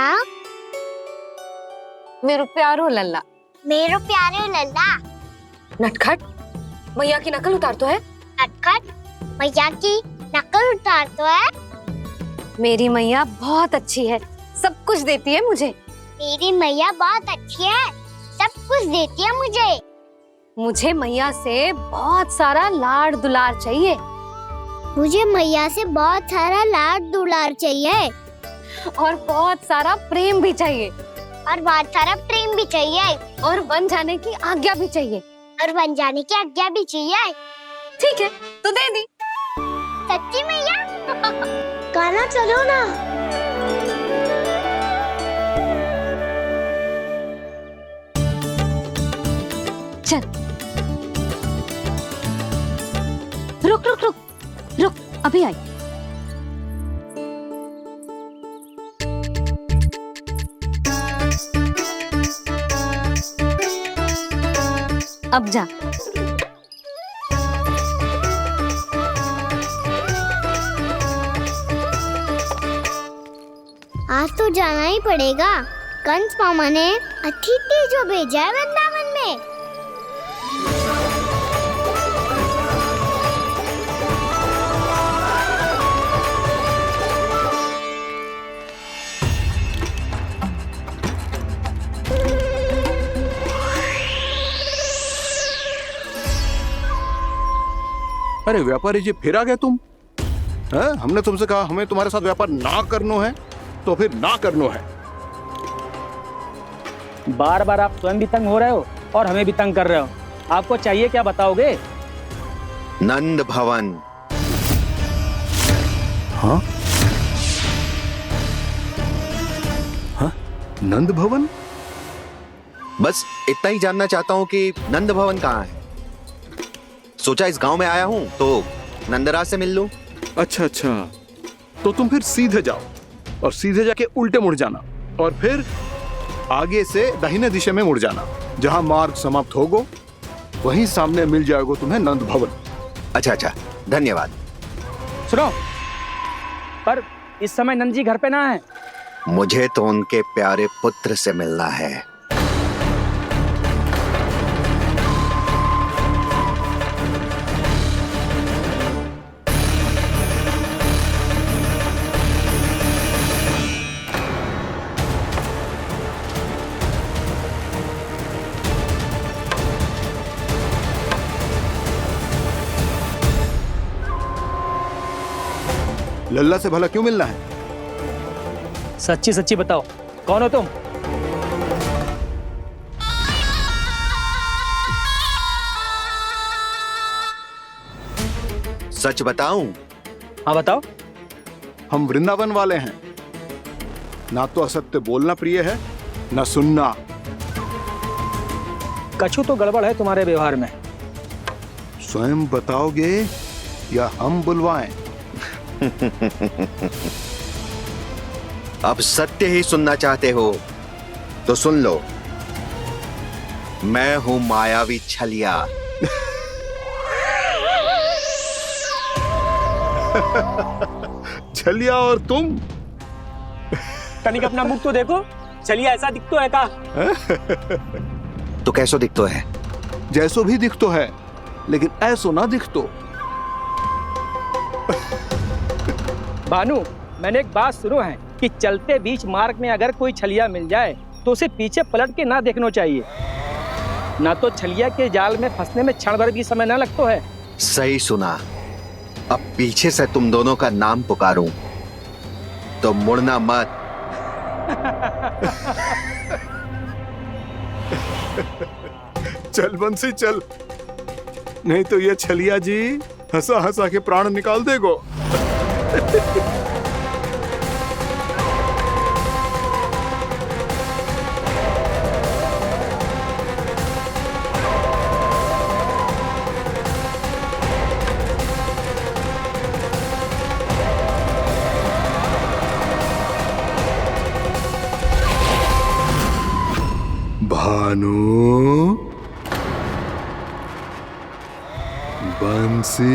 मेरो प्यारो लल्ला। मेरो प्यारे लल्ला। नटखट, मैया की नकल उतार तो है। नटखट, मैया की नकल उतार तो है। मेरी मैया बहुत अच्छी है, सब कुछ देती है मुझे। मेरी मैया बहुत अच्छी है, सब कुछ देती है मुझे। मुझे मैया से बहुत सारा लाड़ दुलार चाहिए। मुझे मैया से बहुत सारा लाड़ दुलार चाहिए। और बहुत सारा प्रेम भी चाहिए। और बहुत सारा प्रेम भी चाहिए। और बन जाने की आज्ञा भी चाहिए। और बन जाने की आज्ञा भी चाहिए। ठीक है, तो दे दी। सच्ची मैया? कान्हा चलो ना। चल। रुक रुक रुक रुक, अभी आई। अब जा। आज तो जाना ही पड़ेगा। कंस मामा ने अतिथि जो भेजा है वृंदावन में। अरे व्यापारी जी, फिर आ गए तुम? हैं? हमने तुमसे कहा हमें तुम्हारे साथ व्यापार ना करनो है, तो फिर ना करनो है। बार बार आप स्वयं भी तंग हो रहे हो और हमें भी तंग कर रहे हो। आपको चाहिए क्या बताओगे? नंद भवन। हाँ? हाँ? नंद भवन? बस इतना ही जानना चाहता हूँ कि नंद भवन कहाँ है। सोचा इस गांव में आया हूँ तो नंदराज से मिल लूं। अच्छा अच्छा, तो तुम फिर सीधे जाओ और सीधे जाके उल्टे मुड़ जाना, और फिर आगे से दाहिने दिशा में मुड़ जाना। जहां मार्ग समाप्त होगो वहीं सामने मिल जाएगा तुम्हें नंद भवन। अच्छा अच्छा, धन्यवाद। सुनो, पर इस समय नंद जी घर पे ना है। मुझे तो उनके प्यारे पुत्र से मिलना है। लल्ला से भला क्यों मिलना है? सच्ची सच्ची बताओ, कौन हो तुम? सच बताऊं? हाँ बताओ। हम वृंदावन वाले हैं। ना तो असत्य बोलना प्रिय है, ना सुनना। कछु तो गड़बड़ है तुम्हारे व्यवहार में। स्वयं बताओगे या हम बुलवाएं? अब सत्य ही सुनना चाहते हो तो सुन लो। मैं हूं मायावी छलिया। छलिया और तुम? तनिक अपना मुख तो देखो, छलिया ऐसा दिखतो है का? तो कैसो दिखतो है? जैसो भी दिखतो है, लेकिन ऐसो ना दिखतो। भानु, मैंने एक बात सुनो है कि चलते बीच मार्ग में अगर कोई छलिया मिल जाए तो उसे पीछे पलट के ना देखना चाहिए, ना तो छलिया के जाल में फंसने में क्षण भर भी समय ना लगता है। सही सुना। अब पीछे से तुम दोनों का नाम पुकारूं तो मुड़ना मत। चल बंसी चल, नहीं तो ये छलिया जी हंसा हंसा के प्राण निकाल देगो। भानु, बंसी।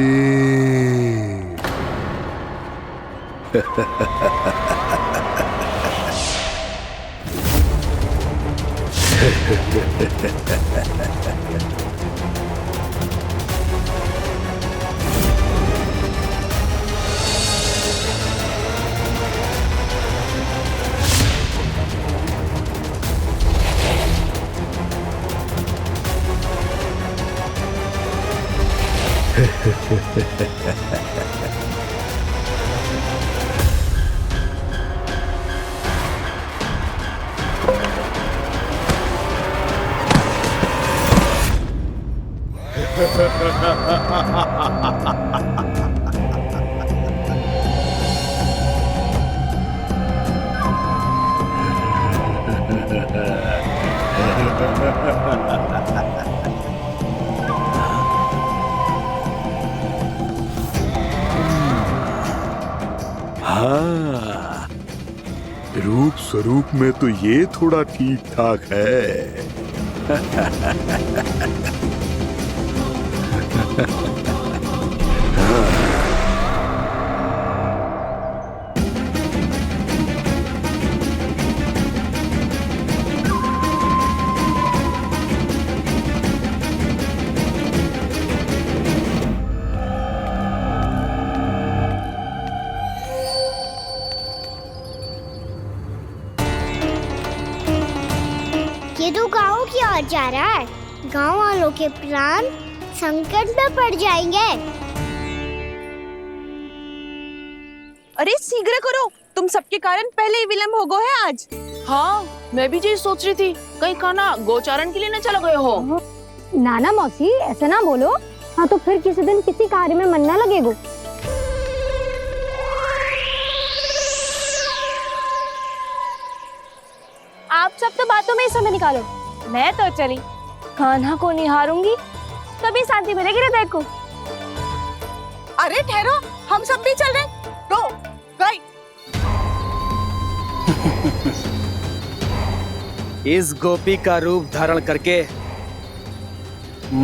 हाँ, रूप स्वरूप में तो ये थोड़ा ठीक ठाक है। ये तो गाँव की ओर जा रहा है। गाँव वालों के प्राण संकट में पड़ जाएंगे। अरे शीघ्र करो, तुम सबके कारण पहले ही विलम्ब हो गए है आज। हाँ, मैं भी यही सोच रही थी, कहीं खाना गोचारण के लिए न चले गए हो। नाना मौसी ऐसे ना बोलो। हाँ तो फिर किसी दिन किसी कार्य में मन ना लगेगा। आप सब तो बातों में ही समय निकालो। मैं तो चली, कान्हा को निहारूंगी तभी शांति मिलेगी हृदय को। अरे ठहरो, हम सब भी चल रहे। रो गई। इस गोपी का रूप धारण करके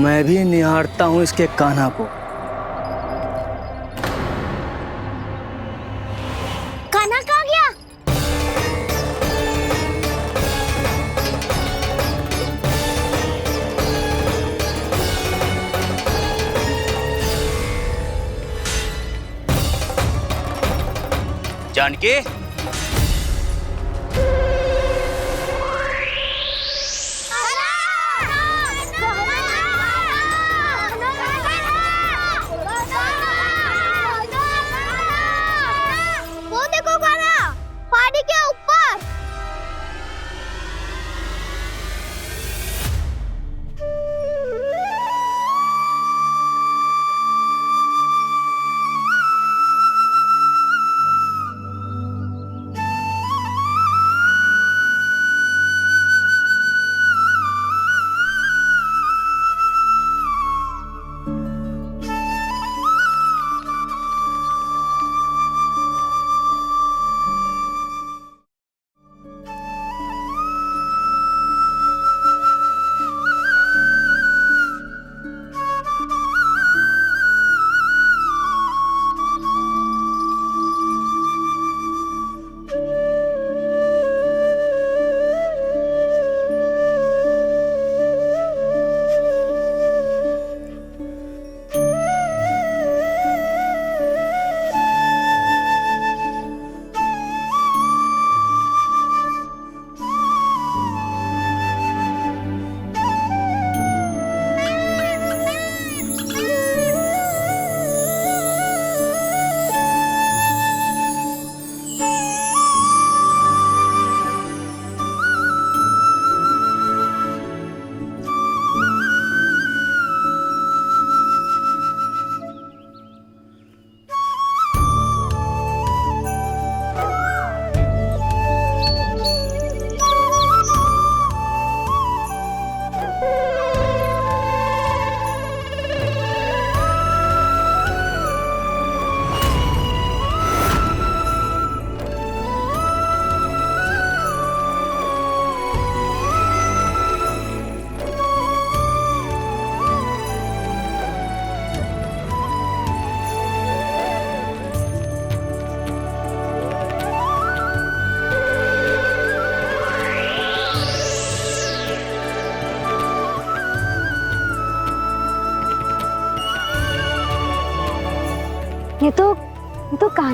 मैं भी निहारता हूँ इसके कान्हा को। कान्हा कहाँ गया? जानकी, वो देखो कान्हा, पहाड़ी के ऊपर।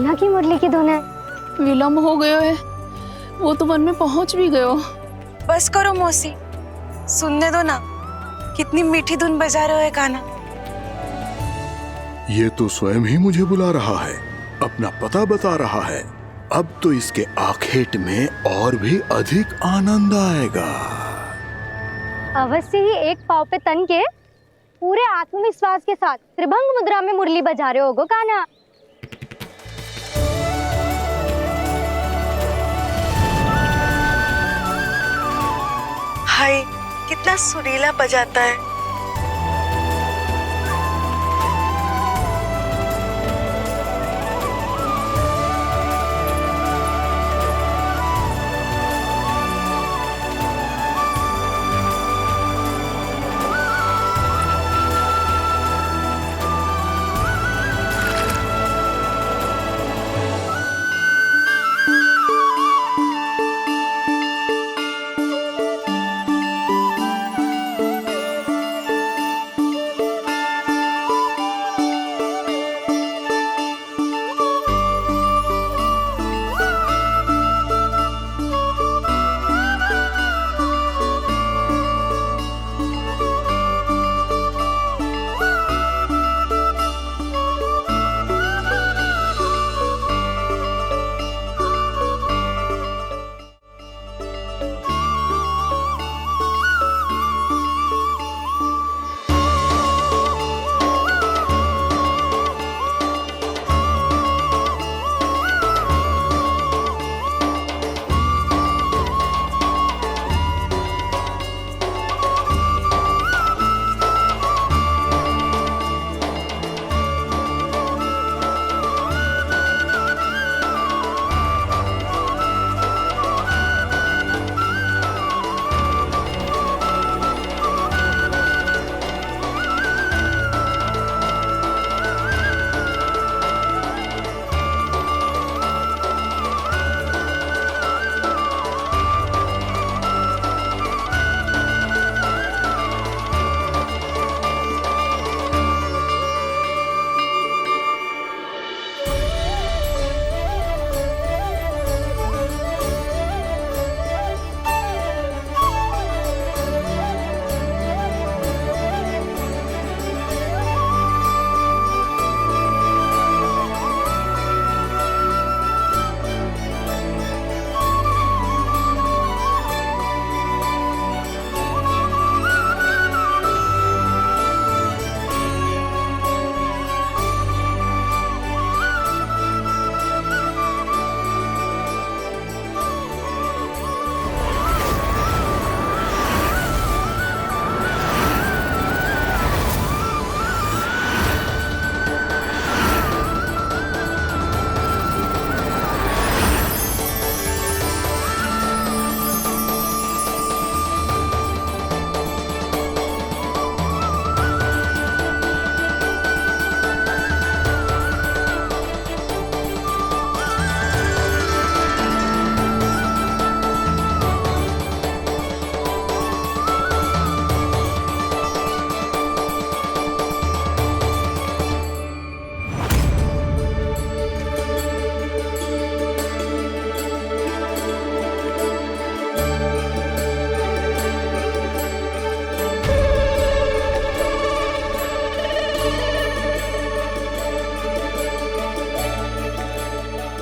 कान्हा की मुरली की धुन है। विलम्ब हो गयो है, वो तो वन में पहुंच भी गयो। बस करो मौसी, सुनने दो ना, कितनी मीठी धुन बजा रहे हो कान्हा। ये तो स्वयं ही मुझे बुला रहा है, अपना पता बता रहा है। अब तो इसके आखेट में और भी अधिक आनंद आएगा। अवश्य ही एक पाँव पे तन के पूरे आत्मविश्वास के साथ त्रिभंग मुद्रा में मुरली बजा रहे होगो कान्हा। हाय, कितना सुरीला बजाता है।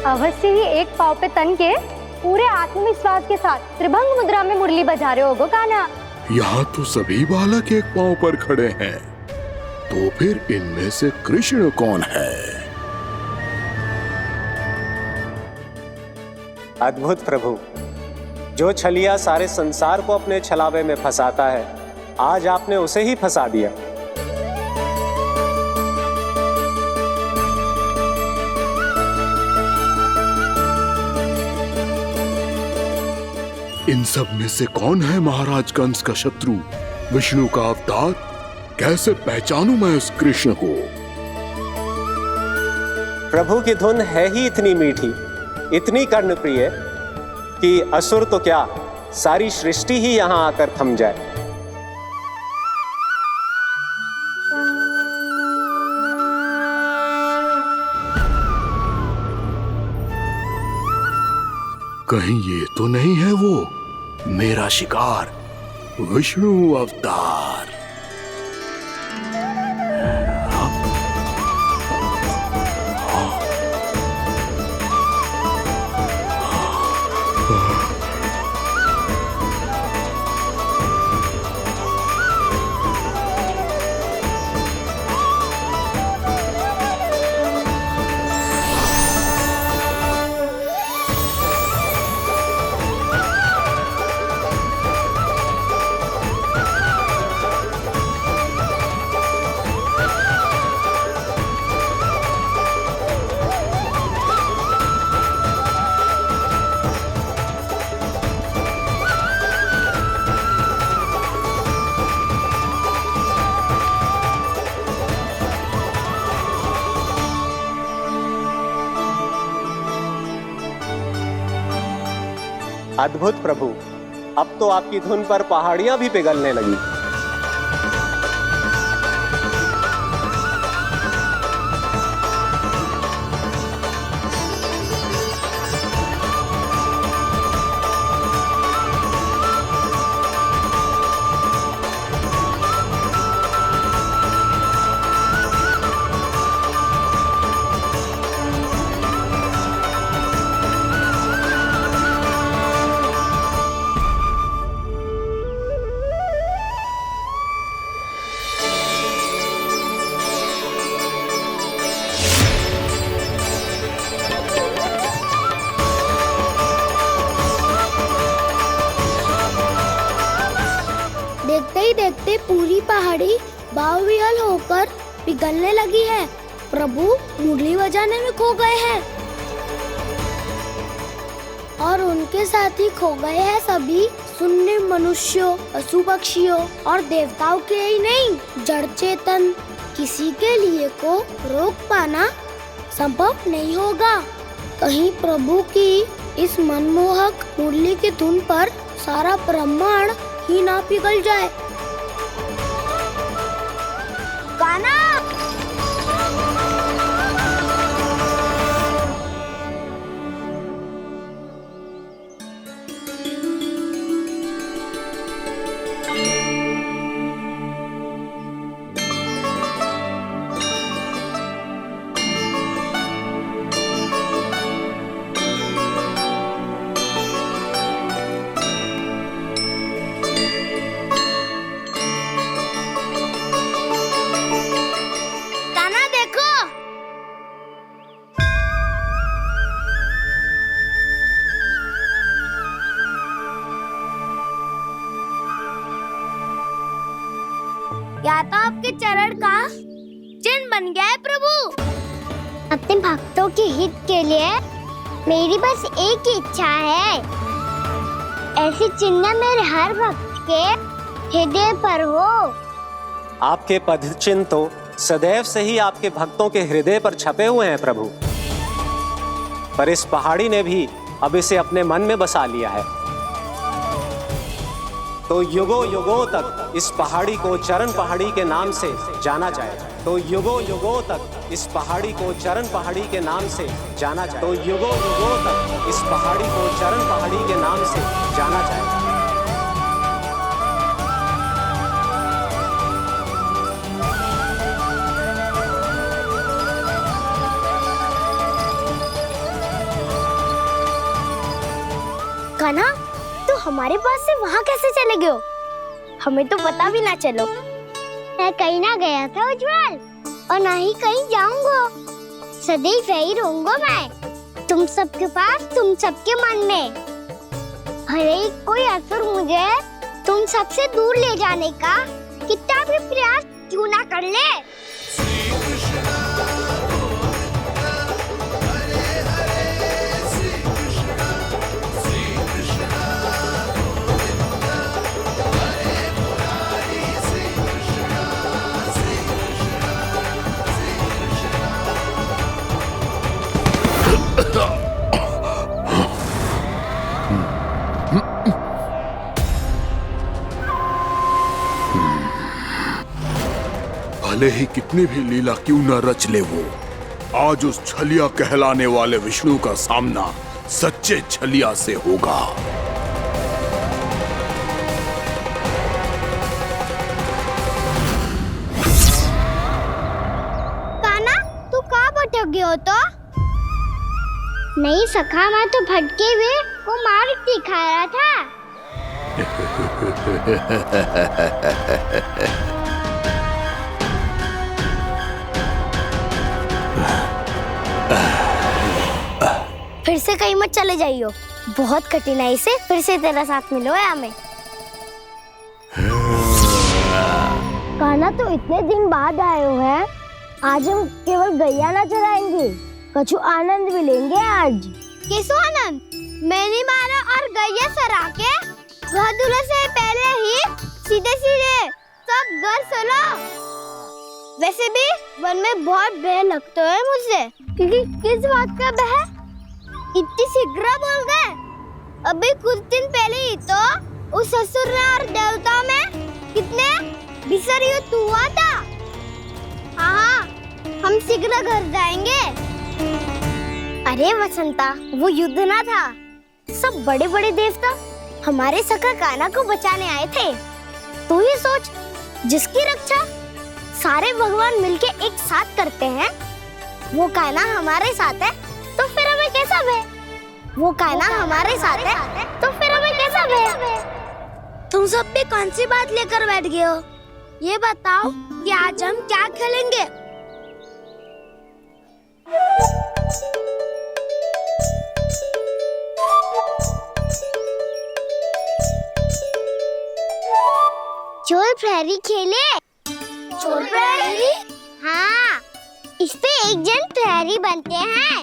अवश्य ही एक पाँव पे तन के पूरे आत्मविश्वास के साथ त्रिभंग मुद्रा में मुरली बजा रहे होगो कान्हा। यहाँ तो सभी बालक एक पांव पर खड़े हैं, तो फिर इनमें से कृष्ण कौन है? अद्भुत प्रभु, जो छलिया सारे संसार को अपने छलावे में फंसाता है, आज आपने उसे ही फंसा दिया। इन सब में से कौन है महाराज कंस का शत्रु, विष्णु का अवतार? कैसे पहचानूं मैं उस कृष्ण को? प्रभु की धुन है ही इतनी मीठी, इतनी कर्णप्रिय कि असुर तो क्या, सारी सृष्टि ही यहां आकर थम जाए। कहीं ये तो नहीं है वो मेरा शिकार विष्णु अवतार? अद्भुत प्रभु, अब तो आपकी धुन पर पहाड़ियां भी पिघलने लगी। देखते ही देखते पूरी पहाड़ी बाहुविहल होकर पिघलने लगी है। प्रभु मुरली बजाने में खो गए हैं और उनके साथ ही खो गए हैं सभी सुनने मनुष्यों, पशु पक्षियों और देवताओं के ही नहीं, जड़ चेतन किसी के लिए को रोक पाना संभव नहीं होगा। कहीं प्रभु की इस मनमोहक मुरली की धुन पर सारा ब्रह्मांड ही ना पिघल जाए। गाना या तो आपके चरण का चिन्ह बन गया है प्रभु। अपने भक्तों के हित के लिए मेरी बस एक ही इच्छा है, ऐसी चिन्ह मेरे हर भक्त के हृदय पर हो। आपके पद चिन्ह तो सदैव से ही आपके भक्तों के हृदय पर छपे हुए हैं प्रभु, पर इस पहाड़ी ने भी अब इसे अपने मन में बसा लिया है। तो युगों युगों तक इस पहाड़ी को चरण पहाड़ी के नाम से जाना जाए। तो युगों युगों तक इस पहाड़ी को चरण पहाड़ी के नाम से जाना जाए। तो युगों युगों तक इस पहाड़ी को चरण पहाड़ी के नाम से जाना जाए। कान्हा, तू हमारे पास से वहाँ कैसे चले गए हो? हमें तो पता भी ना चलो। मैं कहीं ना गया था उज्जवल, और ना ही कहीं जाऊंगा। सदैव यही रहूंगा मैं, तुम सबके पास, तुम सबके मन में। भले ही कोई असुर मुझे तुम सबसे दूर ले जाने का कितना भी प्रयास क्यों ना कर ले। भले ही कितनी भी लीला क्यों न रच ले वो, आज उस छलिया कहलाने वाले विष्णु का सामना सच्चे छलिया से होगा। काना, तू कहाँ भटक गया हो तो? नहीं सखा, मैं तो भटके हुए को मार्ग दिखा रहा था। फिर से कहीं मत चले जाइयो, बहुत कठिनाई से फिर से तेरा साथ मिलो है हमें। काना, तो इतने दिन बाद आए हो हैं, आज हम केवल गैया ना चराएंगे, कछु आनंद भी लेंगे आज। किसो आनंद? मैंने मारा और गैया सरा के घर दूल्हे से पहले ही सीधे सीधे सब घर चलो। वैसे भी वन में बहुत भय लगता है मुझे। क्योंकि किस बात का भय? इतनी शीघ्र बोल गए। अभी कुछ दिन पहले ही तो उस ससुर और देवता में कितने भीषण युद्ध हुआ था। हाँ, हम शीघ्र घर जाएंगे। अरे वसंता, वो युद्ध ना था, सब बड़े बड़े देवता हमारे सखा काना को बचाने आए थे। तू ही सोच, जिसकी रक्षा सारे भगवान मिलके एक साथ करते हैं, वो काना हमारे साथ है, तो फिर हमें कैसा भय? वो काना हमारे साथ है, तो फिर हमें कैसा भय? तुम सब भी कौन सी बात लेकर बैठ गए हो? ये बताओ कि आज हम क्या खेलेंगे? चोर प्रहरी खेले। चोर प्रहरी? हाँ, इस पे एक जन प्रहरी बनते हैं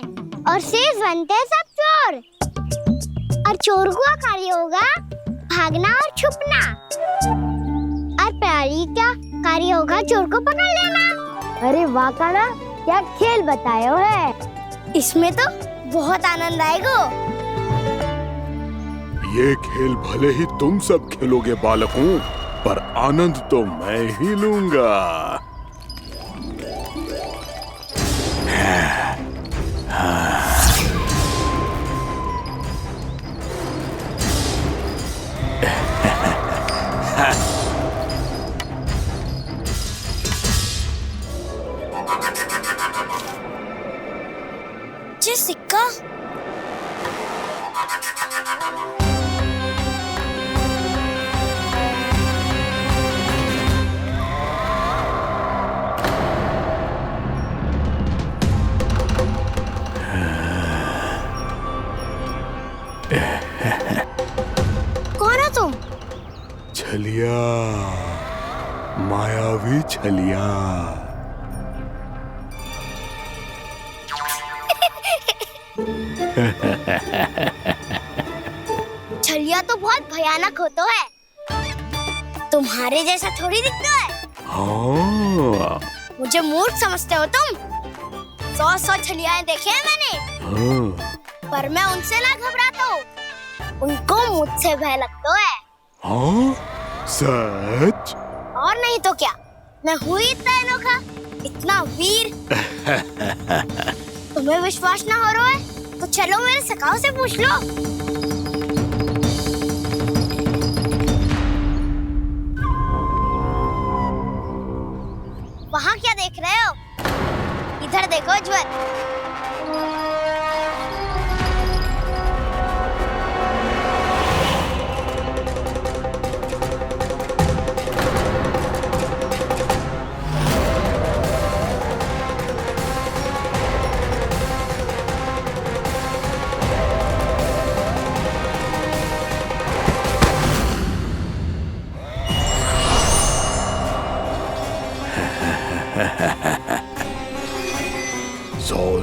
और शेष बनते हैं सब चोर। और चोर का कार्य होगा भागना और छुपना, और प्रहरी का कार्य होगा चोर को पकड़ लेना। अरे वाह काना, क्या खेल बताए हो है। इसमें तो बहुत आनंद आएगा। ये खेल भले ही तुम सब खेलोगे बालकों, पर आनंद तो मैं ही लूंगा। ये सिक्का कौन हो तुम? छलिया, मायावी छलिया। छलिया तो बहुत भयानक होता है, तुम्हारे जैसा थोड़ी दिखता है। हाँ। मुझे मूर्ख समझते हो तुम? 100 छलियाएं देखे हैं मैंने। हाँ। पर मैं उनसे ना घबराता हूँ, उनको मुझसे भय लगता है। हाँ? सच? और नहीं तो क्या, मैं हूँ इतना अनोखा, इतना वीर। तुम्हें विश्वास ना हो रहा है तो चलो मेरे सखाओं से पूछ लो। वहाँ क्या देख रहे हो? इधर देखो ज्वर।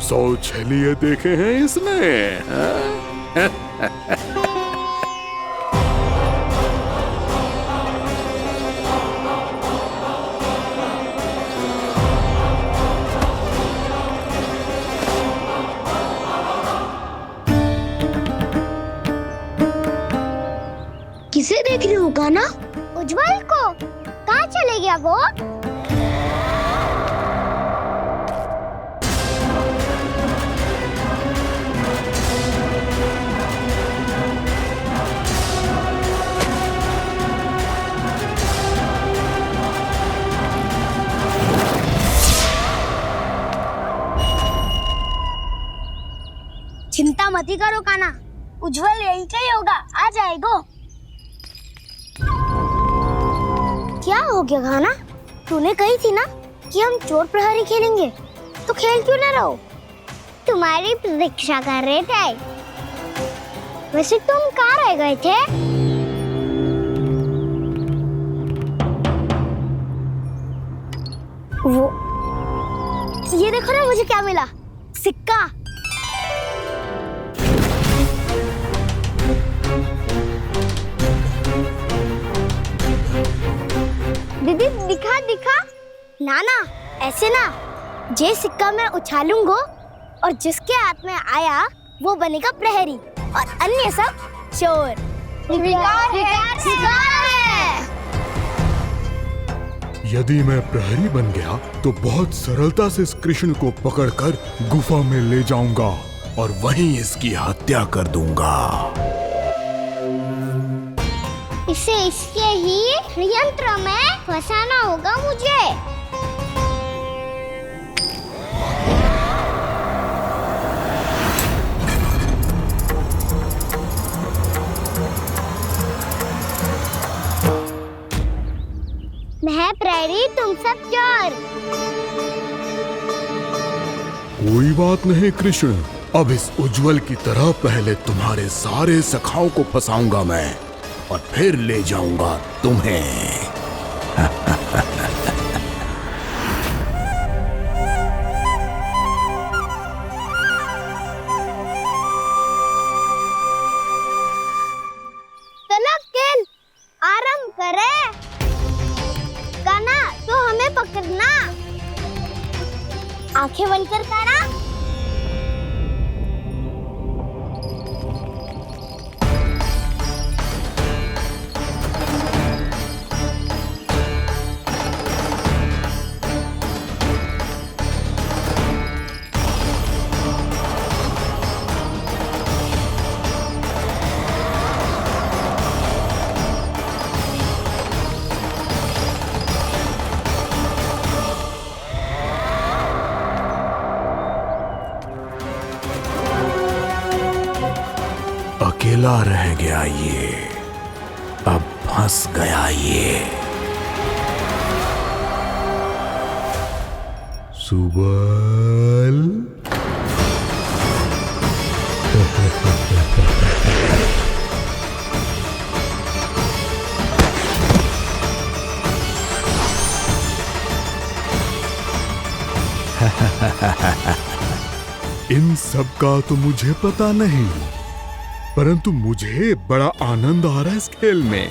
सौ छलिए देखे हैं इसने। हाँ? किसे देख रही हो काना? उज्जवल को। कहाँ चले गया वो? ही करो काना, उज्जवल यही का ही होगा, आ जाएगो। क्या हो गया खाना? तूने कही थी ना कि हम चोर प्रहरी खेलेंगे, तो खेल क्यों ना रहो? तुम्हारी प्रतीक्षा कर रहे थे। वैसे तुम कहाँ रह गए थे? वो ये देखो ना, मुझे क्या मिला, सिक्का। दीदी दिखा दिखा। ना ना, ऐसे ना, ये सिक्का मैं उछालूंगा और जिसके हाथ में आया वो बनेगा प्रहरी और अन्य सब चोर। शिकार है। यदि मैं प्रहरी बन गया तो बहुत सरलता से इस कृष्ण को पकड़कर गुफा में ले जाऊंगा और वहीं इसकी हत्या कर दूंगा। इसे इसके ही यंत्र में फंसाना होगा मुझे। मैं प्रहरी, तुम सब चोर। कोई बात नहीं कृष्ण, अब इस उज्जवल की तरह पहले तुम्हारे सारे सखाओं को फंसाऊंगा मैं और फिर ले जाऊंगा तुम्हें। चलो खेल आरंभ करें। काना, तो हमें पकड़ना। आंखें बंद कर काना। अकेला रह गया ये, अब फंस गया ये। सुबल। इन सब का तो मुझे पता नहीं, परंतु मुझे बड़ा आनंद आ रहा है इस खेल में।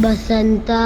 बसंता,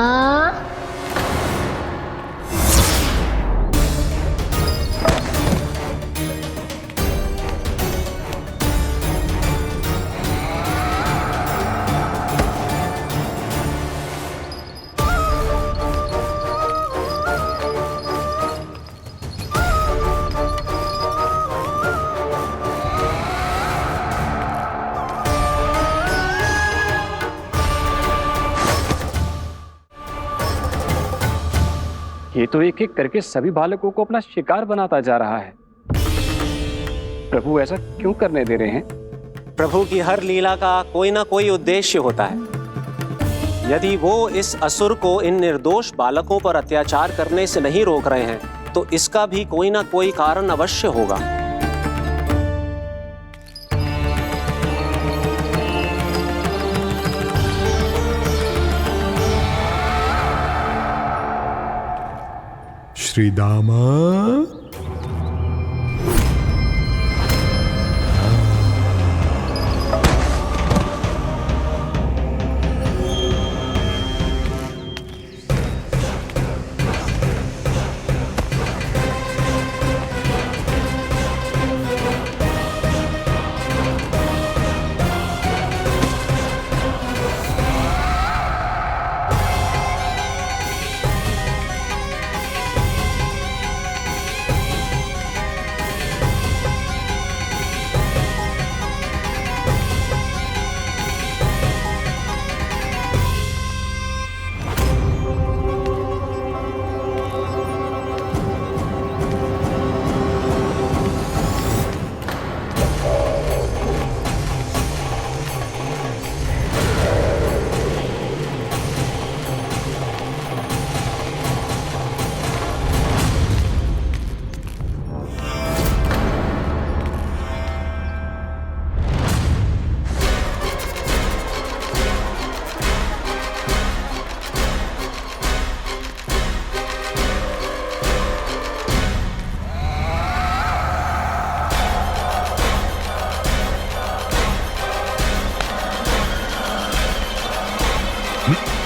ये तो एक एक करके सभी बालकों को अपना शिकार बनाता जा रहा है। प्रभु ऐसा क्यों करने दे रहे हैं? प्रभु की हर लीला का कोई ना कोई उद्देश्य होता है। यदि वो इस असुर को इन निर्दोष बालकों पर अत्याचार करने से नहीं रोक रहे हैं तो इसका भी कोई ना कोई कारण अवश्य होगा। श्री दामा,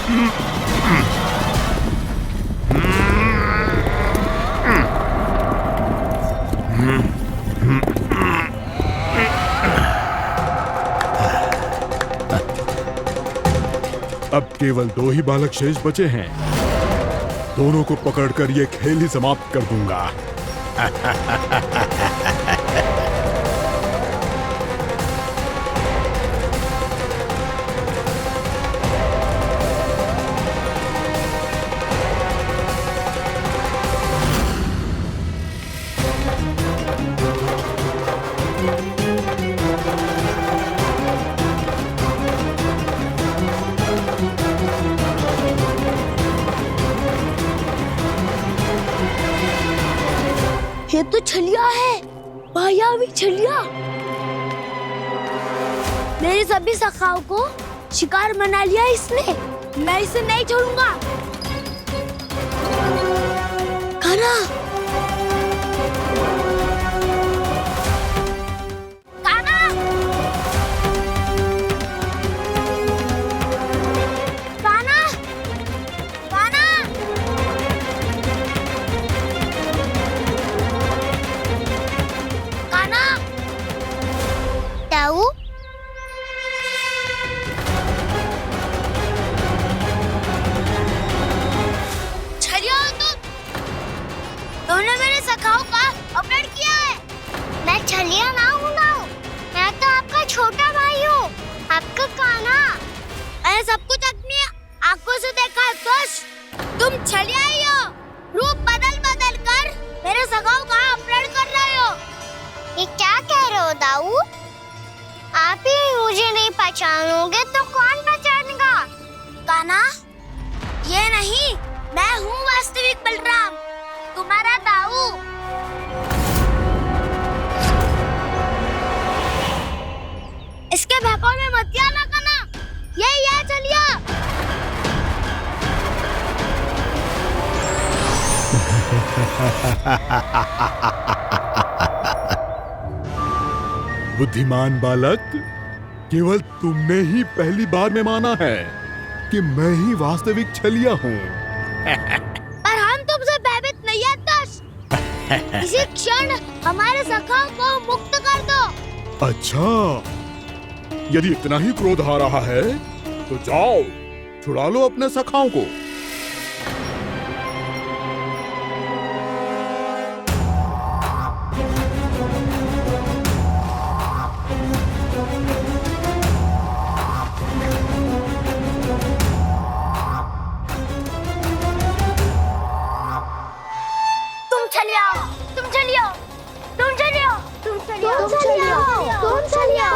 अब केवल 2 ही बालक शेष बचे हैं। दोनों को पकड़कर ये खेल ही समाप्त कर दूंगा। ये तो छलिया है, मायावी छलिया। मेरे सभी सखाओं को शिकार बना लिया इसने। मैं इसे नहीं छोड़ूंगा। कान्हा, कान्हा, कान्हा, कान्हा। कान्हा, ताऊ, छलिया हो तुम। तुमने मेरे सखाओं का अपहरण किया है। मैं छलिया ना हूँ नाऊ। मैं तो आपका छोटा भाई हूँ, आपका कान्हा। मैंने सब कुछ अपनी आंखों से देखा है बस। तुम छलिया ही हो। रूप बदल बदल कर मेरे सखाओं का अपहरण कर रहे हो। ये क्या कह रहे हो दाऊ? आप ही मुझे नहीं पहचानोगे तो कौन पहचानेगा? कान्हा, ये नहीं, मैं हूँ वास्तविक बलराम, तुम्हारा दाऊ। इसके बहकावे में मत आना कान्हा। यही है छलिया। बुद्धिमान बालक, केवल तुमने ही पहली बार में माना है कि मैं ही वास्तविक छलिया हूँ। पर हम तुमसे भयभीत नहीं है दस। इसी क्षण हमारे सखाओं को मुक्त कर दो। अच्छा, यदि इतना ही क्रोध आ रहा है तो जाओ, छुड़ा लो अपने सखाओं को। तुम छलिया, तुम छलिया, तुम छलिया, तुम छलिया, तुम छलिया,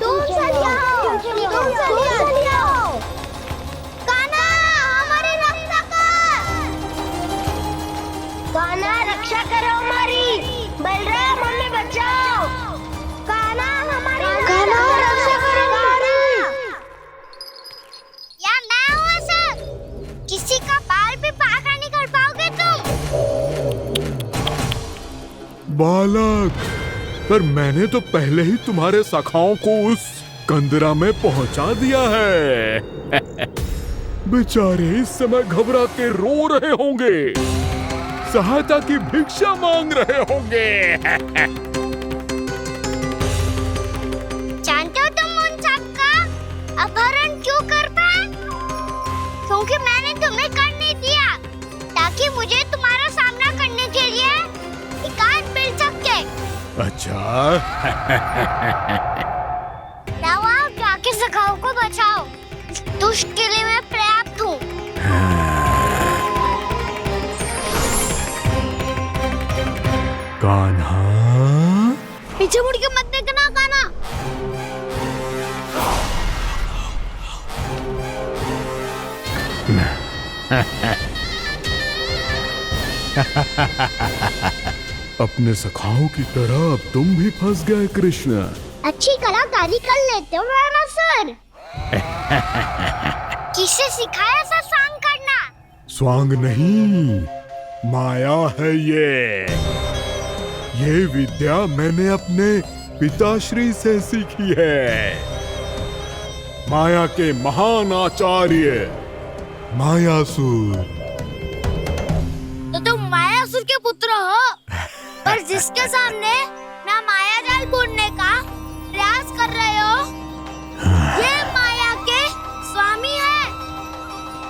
तुम छलिया, तुम छलिया, तुम छलिया। कान्हा, हमारी रक्षा कर। कान्हा, रक्षा करो हमारी। बलराम, हमें बचाओ। कान्हा, हमारी रक्षा करो हमारी। या मैं हूँ ऐसा? किसी का बाल भी बांका नहीं कर पाओगे तुम। बालक, पर मैंने तो पहले ही तुम्हारे सखाओं को उस कंदरा में पहुंचा दिया है। बेचारे इस समय घबरा के रो रहे होंगे, सहायता की भिक्षा मांग रहे होंगे। जानते हो तुम उन सबका अपहरण क्यों कर पाए? क्योंकि मैंने तुम्हें कर नहीं दिया, ताकि मुझे तुम्हारा सामना करने के लिए एकांत मिल सके। अच्छा। जाओ, आप जाके सखाओं को बचाओ। इस दुष्ट के लिए मैं पर्याप्त हूँ। कान्हा, पीछे मुड़ के मत देखना कान्हा। अपने सखाओं की तरह अब तुम भी फंस गए कृष्ण। अच्छी कलाकारी कर लेते हो राणा सर। किसे सिखाया ऐसा सांग करना? स्वांग नहीं, माया है ये विद्या मैंने अपने पिताश्री से सीखी है। माया के महान आचार्य मायासुर। तो तुम मायासुर के पुत्र हो, पर जिसके सामने ना माया जाल बुनने का प्रयास कर रहे हो